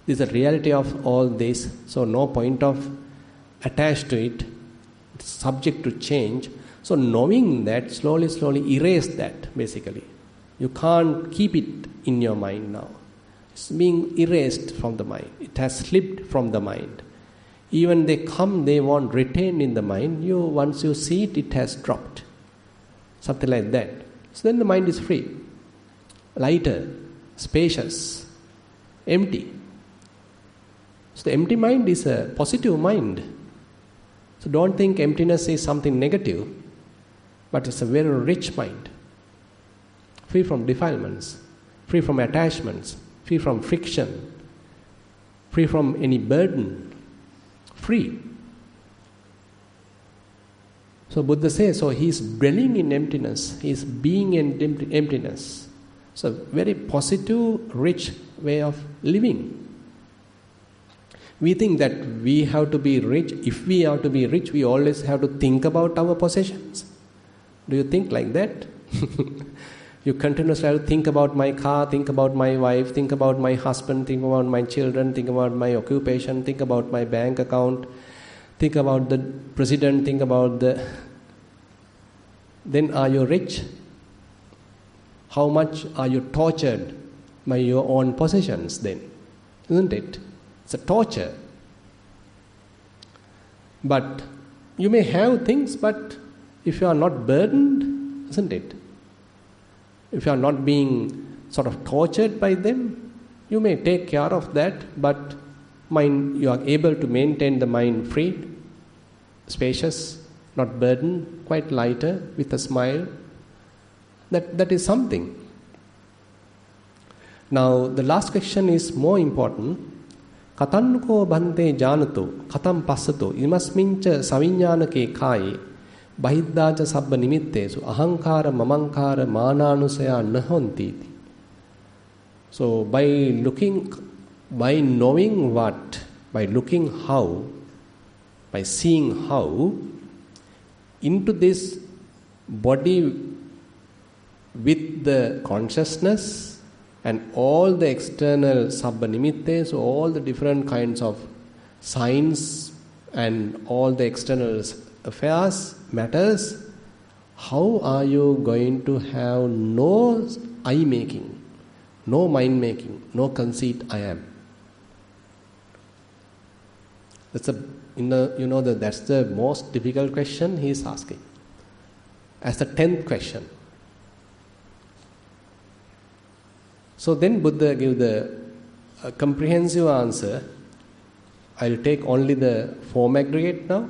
this is the reality of all this, so no point of attached to it, it's subject to change. So knowing that, slowly erase that, basically. You can't keep it in your mind now. It's being erased from the mind. It has slipped from the mind. Even they come, they won't retain in the mind. Once you see it, it has dropped. Something like that. So then the mind is free, lighter, spacious, empty. So the empty mind is a positive mind. So don't think emptiness is something negative, but it's a very rich mind. Free from defilements, free from attachments, free from friction, free from any burden, free. So Buddha says, so he is dwelling in emptiness, he is being in emptiness. So very positive, rich way of living. We think that we have to be rich. If we have to be rich, we always have to think about our possessions. Do you think like that? You continuously have to think about my car, think about my wife, think about my husband, think about my children, think about my occupation, think about my bank account, think about the president, think about the... Then are you rich? How much are you tortured by your own possessions then? Isn't it? It's a torture. But you may have things, but if you are not burdened, isn't it? If you are not being sort of tortured by them, you may take care of that, but you are able to maintain the mind free, spacious, not burdened, quite lighter, with a smile. That is something. Now, the last question is more important. Katannuko bhante janato, katam passato, imasmincha saviññānake kāye, bahiddaca sabba nimittesu, ahankara mamankara mānānusaya nahontīti. So, by knowing what, by looking how, by seeing how, into this body with the consciousness and all the external sabba nimittes, all the different kinds of signs and all the external affairs, matters, how are you going to have no I-making, no mind-making, no conceit I am? That's the most difficult question he is asking. As the 10th question. So then Buddha gives the comprehensive answer. I will take only the form aggregate now.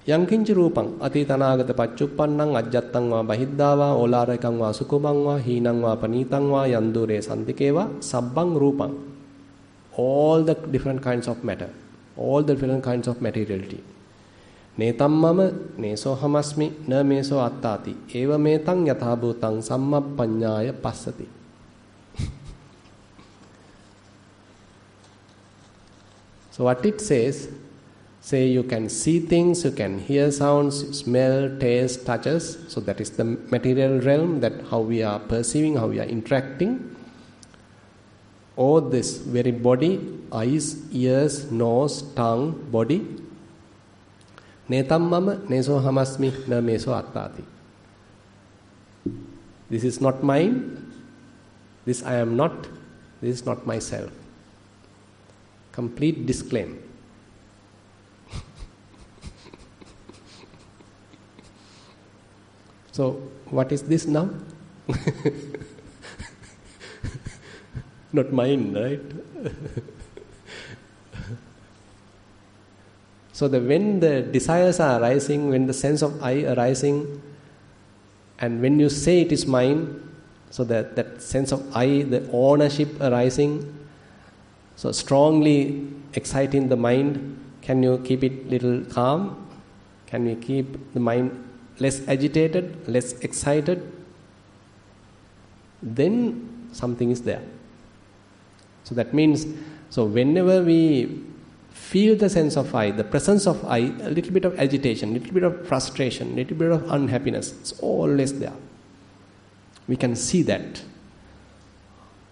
Yankinchi rupang atitanagata paccupannang ajjattang va bahiddava olarakang va sukubang va hinang va panitang va yandure santikeva sabbang rupang. All the different kinds of matter, all the different kinds of materiality. Netam mama neso hamasmi na meso attati eva metang yathabhutang sammappaññāya passati. So what it says, say you can see things, you can hear sounds, smell, taste, touches. So that is the material realm, that how we are perceiving, how we are interacting. Or this very body, eyes, ears, nose, tongue, body. Netam mama neso hamasmi na meso attati. This is not mine. This I am not. This is not myself. Complete disclaim. So, what is this now? Not mine, right? So, when the desires are arising, when the sense of I arising, and when you say it is mine, so that sense of I, the ownership arising, so strongly exciting the mind, can you keep it little calm? Can you keep the mind less agitated, less excited? Then something is there. So that means, so whenever we feel the sense of I, the presence of I, a little bit of agitation, a little bit of frustration, a little bit of unhappiness, it's always there. We can see that.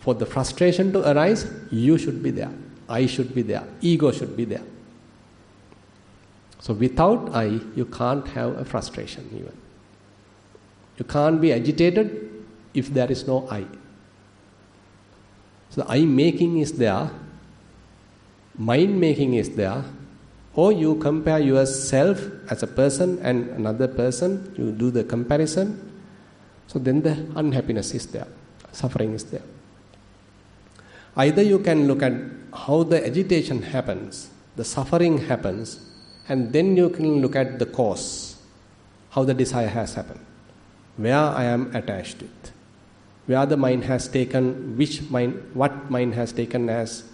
For the frustration to arise, you should be there, I should be there, ego should be there. So without I, you can't have a frustration even. You can't be agitated if there is no I. So the I-making is there, mind-making is there, or you compare yourself as a person and another person, you do the comparison, so then the unhappiness is there, suffering is there. Either you can look at how the agitation happens, the suffering happens, and then you can look at the cause, how the desire has happened, where I am attached to it, where the mind has taken, what mind has taken as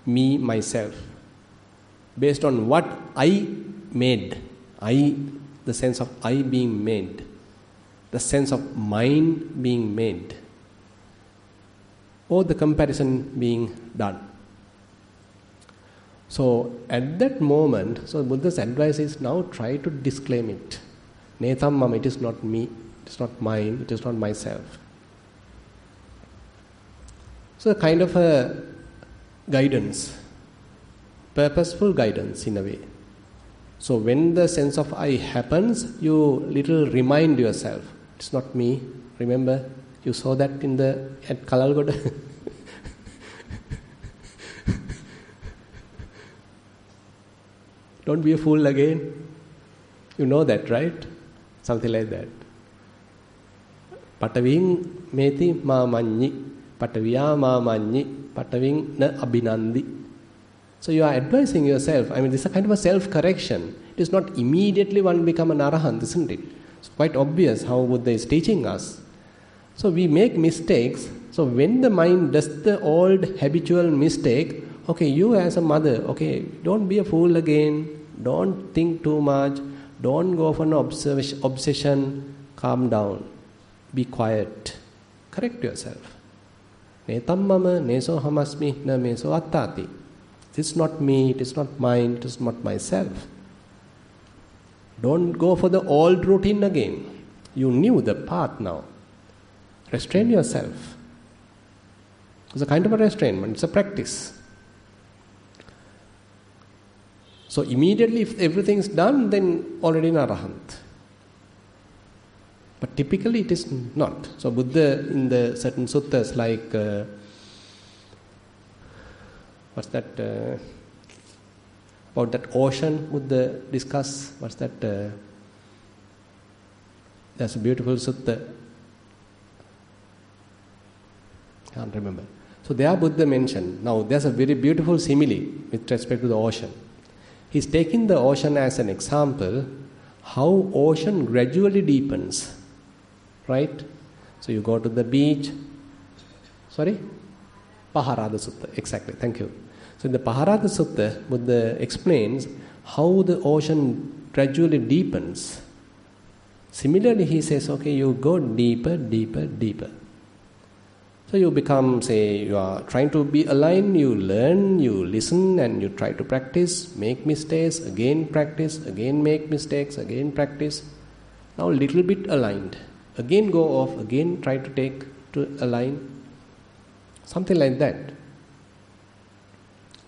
me, myself, based on what I made, I the sense of I being made, the sense of mind being made, or the comparison being done. So at that moment, so Buddha's advice is now try to disclaim it. Netam mama, it is not me, it is not mine, it is not myself. So a kind of a guidance, purposeful guidance in a way. So when the sense of I happens, you little remind yourself, it's not me. Remember, you saw that at Kalalgoda. Don't be a fool again. You know that, right? Something like that. Pataving meti mamanyi, pataviya mamanyi, pataving na abhinandi. So you are advising yourself. I mean, this is a kind of a self-correction. It is not immediately one become an arahant, isn't it? It's quite obvious how Buddha is teaching us. So we make mistakes. So when the mind does the old habitual mistake, okay, you as a mother, okay, don't be a fool again. Don't think too much. Don't go for an obsession. Calm down. Be quiet. Correct yourself. Netam mama, neso hamasmi, na meso attati. This is not me, it is not mine, it is not myself. Don't go for the old routine again. You knew the path now. Restrain yourself. It's a kind of a restrainment, it's a practice. So immediately if everything is done, then already an arahant. But typically it is not. So Buddha in the certain suttas like what's that about that ocean Buddha discuss? What's that? There's a beautiful sutta. Can't remember. So there Buddha mentioned. Now there's a very beautiful simile with respect to the ocean. He's taking the ocean as an example, how ocean gradually deepens. Right? So you go to the beach. Sorry? Paharada Sutta. Exactly. Thank you. So in the Paharada Sutta, Buddha explains how the ocean gradually deepens. Similarly, he says, okay, you go deeper, deeper, deeper. So you become, say, you are trying to be aligned, you learn, you listen, and you try to practice, make mistakes, again make mistakes, again practice. Now a little bit aligned. Again go off, again try to take to align. Something like that.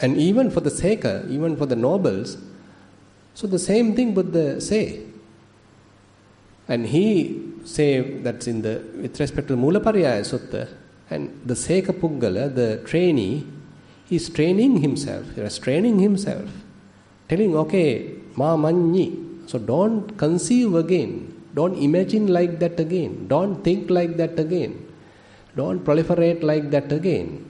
And even for the Seka, even for the nobles, so the same thing Buddha say. And he say that's in the with respect to the Mulapariyaya Sutta, and the Seka Puggala, the trainee, is training himself, restraining himself, telling, okay, ma manyi, so don't conceive again, don't imagine like that again, don't think like that again, don't proliferate like that again,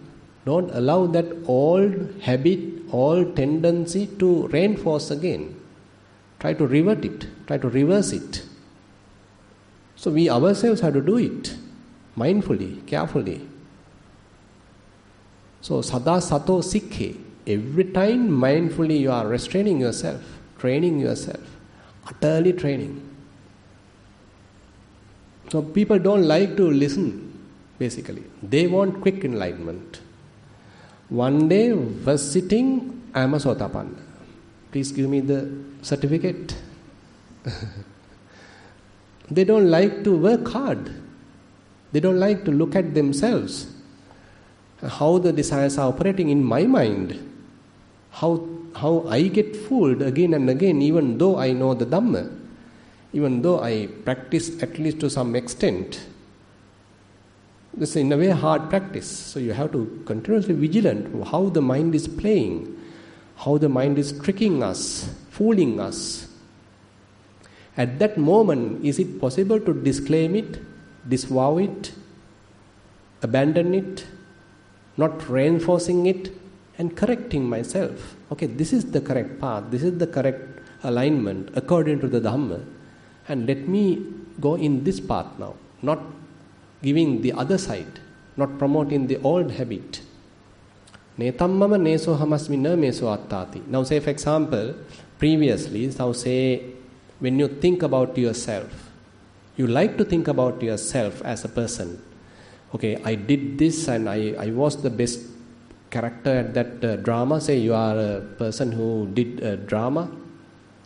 don't allow that old habit, old tendency to reinforce again. Try to revert it, try to reverse it. So we ourselves have to do it mindfully, carefully. So sada sato sikhe, every time mindfully you are restraining yourself, training yourself, utterly training. So people don't like to listen, basically. They want quick enlightenment. One day, first sitting, I am a Sotapanna. Please give me the certificate. They don't like to work hard. They don't like to look at themselves. How the desires are operating in my mind. How I get fooled again and again, even though I know the Dhamma. Even though I practice at least to some extent. This is in a way hard practice. So you have to continuously vigilant how the mind is playing, how the mind is tricking us, fooling us. At that moment, is it possible to disclaim it, disavow it, abandon it, not reinforcing it, and correcting myself? Okay, this is the correct path, this is the correct alignment according to the Dhamma, and let me go in this path now, not giving the other side, not promoting the old habit. Netam mama neso hamasmi na meso attati. Now say for example, previously, now say when you think about yourself, you like to think about yourself as a person. Okay, I did this and I was the best character at that drama. Say you are a person who did a drama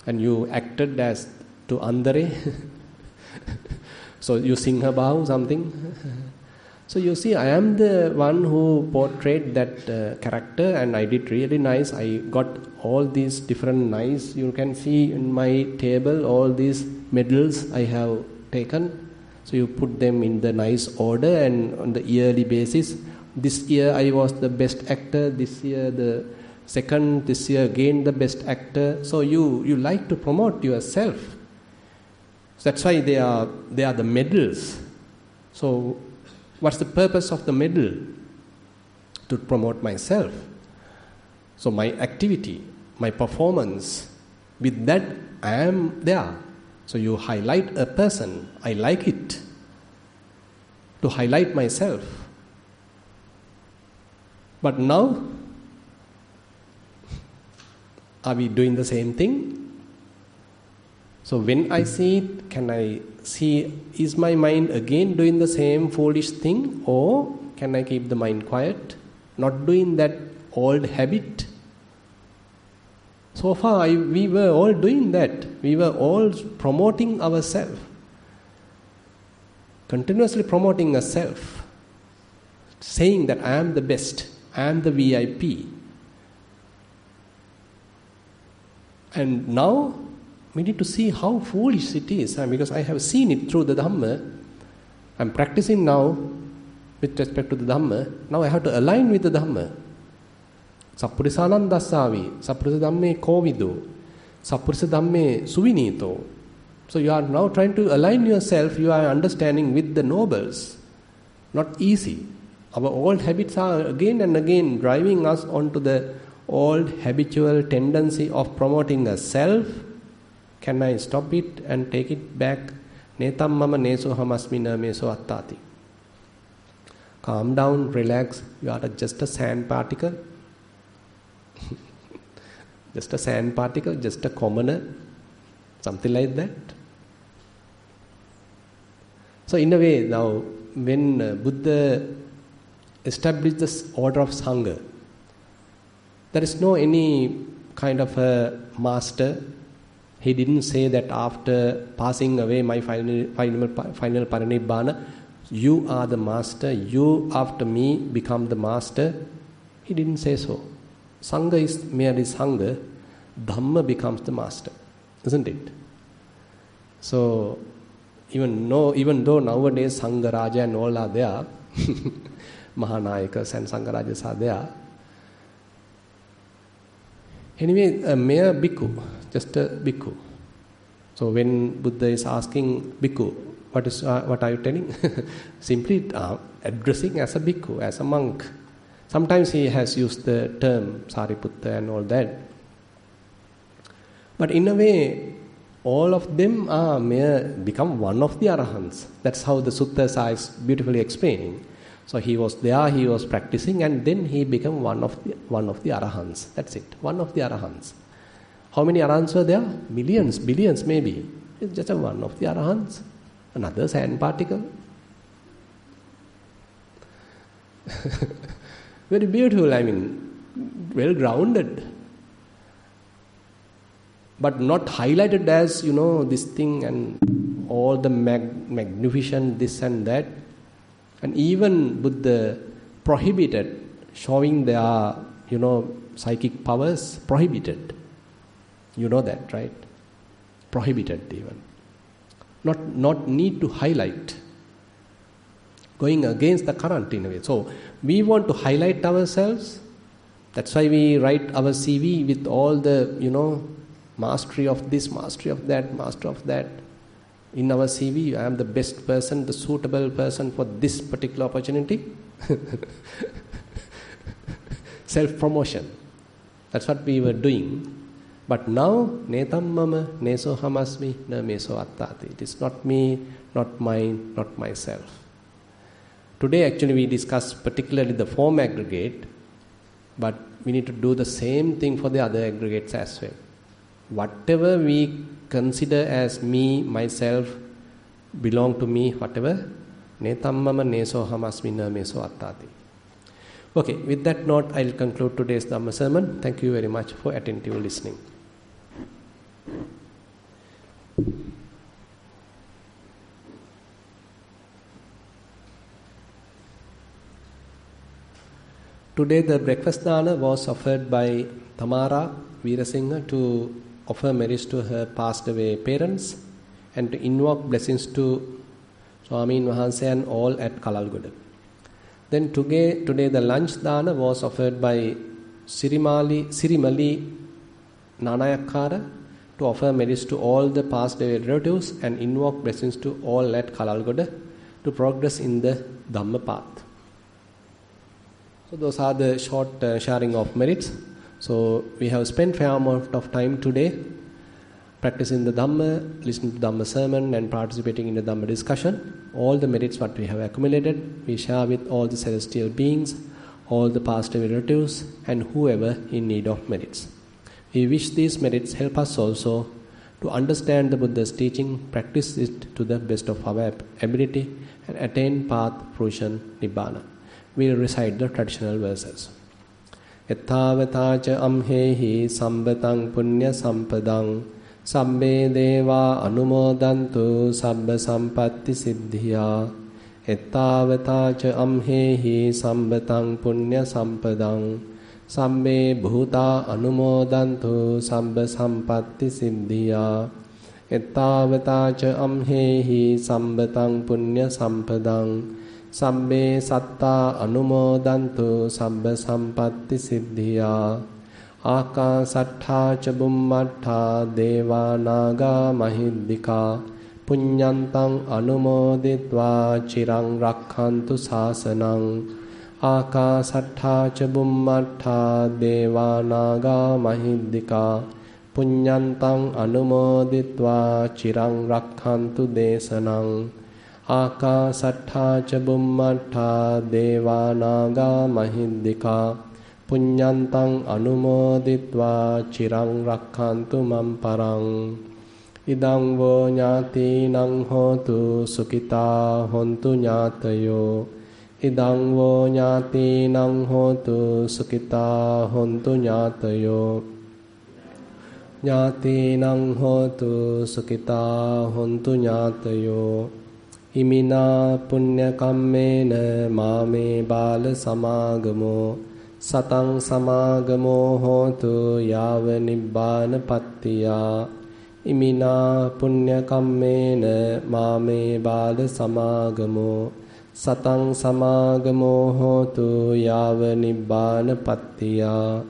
and you acted as to Andare. So you sing about something. So you see, I am the one who portrayed that character and I did really nice. I got all these different nice, you can see in my table, all these medals I have taken. So you put them in the nice order and on the yearly basis. This year I was the best actor, this year the second, this year again the best actor. So you like to promote yourself. So that's why they are the medals. So what's the purpose of the medal? To promote myself. So my activity, my performance, with that I am there. So you highlight a person, I like it. To highlight myself. But now, are we doing the same thing? So when I see it, can I see, is my mind again doing the same foolish thing, or can I keep the mind quiet, not doing that old habit? So far we were all doing that. We were all promoting ourselves, continuously promoting ourselves, saying that I am the best, I am the VIP. And now we need to see how foolish it is, because I have seen it through the Dhamma. I am practicing now with respect to the Dhamma. Now I have to align with the Dhamma. Sappurisanam dasavi, sappurisa dhamme kovido, sappurisa dhamme suvinito. So you are now trying to align yourself, you are understanding with the nobles. Not easy. Our old habits are again and again driving us onto the old habitual tendency of promoting a self. Can I stop it and take it back? Netam mama neso hamasmina meso attati. Calm down, relax. You are just a sand particle. Just a sand particle, just a commoner. Something like that. So in a way, now when Buddha established this order of Sangha, there is no any kind of a master. He didn't say that after passing away my final parinibbana, you are the master, you after me become the master. He didn't say so. Sangha is merely Sangha, Dhamma becomes the master, isn't it? So even though nowadays Sangha Raja and all are there, Mahanayakas and Sangha Rajas are there. Anyway, a mere bhikkhu, just a bhikkhu. So when Buddha is asking bhikkhu, what are you telling? Simply addressing as a bhikkhu, as a monk. Sometimes he has used the term Sariputta and all that. But in a way, all of them are become one of the Arahants. That's how the suttas are beautifully explaining. So he was there, he was practicing, and then he became one of the Arahants. That's it, one of the Arahants. How many Arahants were there? Millions, billions maybe. It's just one of the Arahants. Another sand particle. Very beautiful, well grounded. But not highlighted as, this thing and all the magnificent this and that. And even Buddha prohibited showing their, psychic powers, prohibited. You know that, right? Prohibited even. Not need to highlight. Going against the current in a way. So we want to highlight ourselves. That's why we write our CV with all the, mastery of this, mastery of that, master of that. In our CV, I am the best person, the suitable person for this particular opportunity. Self-promotion. That's what we were doing. But now, netam mama, neso hamasmi, na meso attati. It is not me, not mine, not myself. Today actually we discuss particularly the form aggregate, but we need to do the same thing for the other aggregates as well. whatever we consider as me, myself, belong to me, whatever, netammama neso hamasmina meso attati. Okay, with that note, I'll conclude today's Dhamma sermon. Thank you very much for attentive listening. Today the breakfast dana was offered by Tamara Veerasinghe to offer merits to her passed away parents and to invoke blessings to Swamin Wahanse and all at Kalalgoda. Then today the lunch dana was offered by Sirimali Nanayakara to offer merits to all the passed away relatives and invoke blessings to all at Kalalgoda to progress in the Dhamma path. So those are the short sharing of merits. So we have spent fair amount of time today practicing the Dhamma, listening to Dhamma sermon and participating in the Dhamma discussion. All the merits what we have accumulated, we share with all the celestial beings, all the past relatives and whoever in need of merits. We wish these merits help us also to understand the Buddha's teaching, practice it to the best of our ability and attain path, fruition, Nibbana. We will recite the traditional verses. Ettavataca amhehi sambatang punya sampadang sabbe deva anumodantu sabba sampatti siddhya. Ettavataca amhehi sambatang punya sampadang sabbe bhuta anumodantu sabba sampatti siddhya. Ettavataca amhehi sambatang punya sampadang sabbe satta anumodantu sabba sampatti siddhya. Akasattha ca bummattha deva naga mahiddika punyantang anumoditva chirang rakkhantu sasanang. Akasattha ca bummattha deva naga mahiddika punyantang anumoditva chirang rakkhantu desanang. Akasattha ca bummattha deva naga mahiddika punyantang anumoditva chirang rakkhantu mam parang. Idang vo ñātīnaṃ hotu sukita hontu ñātayo. Idang vo ñātīnaṃ hotu sukita hontu ñātayo. Ñātīnaṃ hotu sukita hontu ñātayo. Imina punya kammena mame bala samagamo satang samagamo hotu yava nibbana pattiya. Imina punya kammena mame bala samagamo satang samagamo hotu yava nibbana pattiya.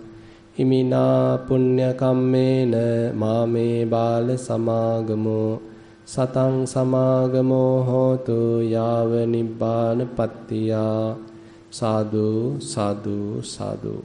Imina punya kammena mame bala samagamo satang samagamo hotu yava nibbana pattiya. Sadhu, sadhu, sadhu.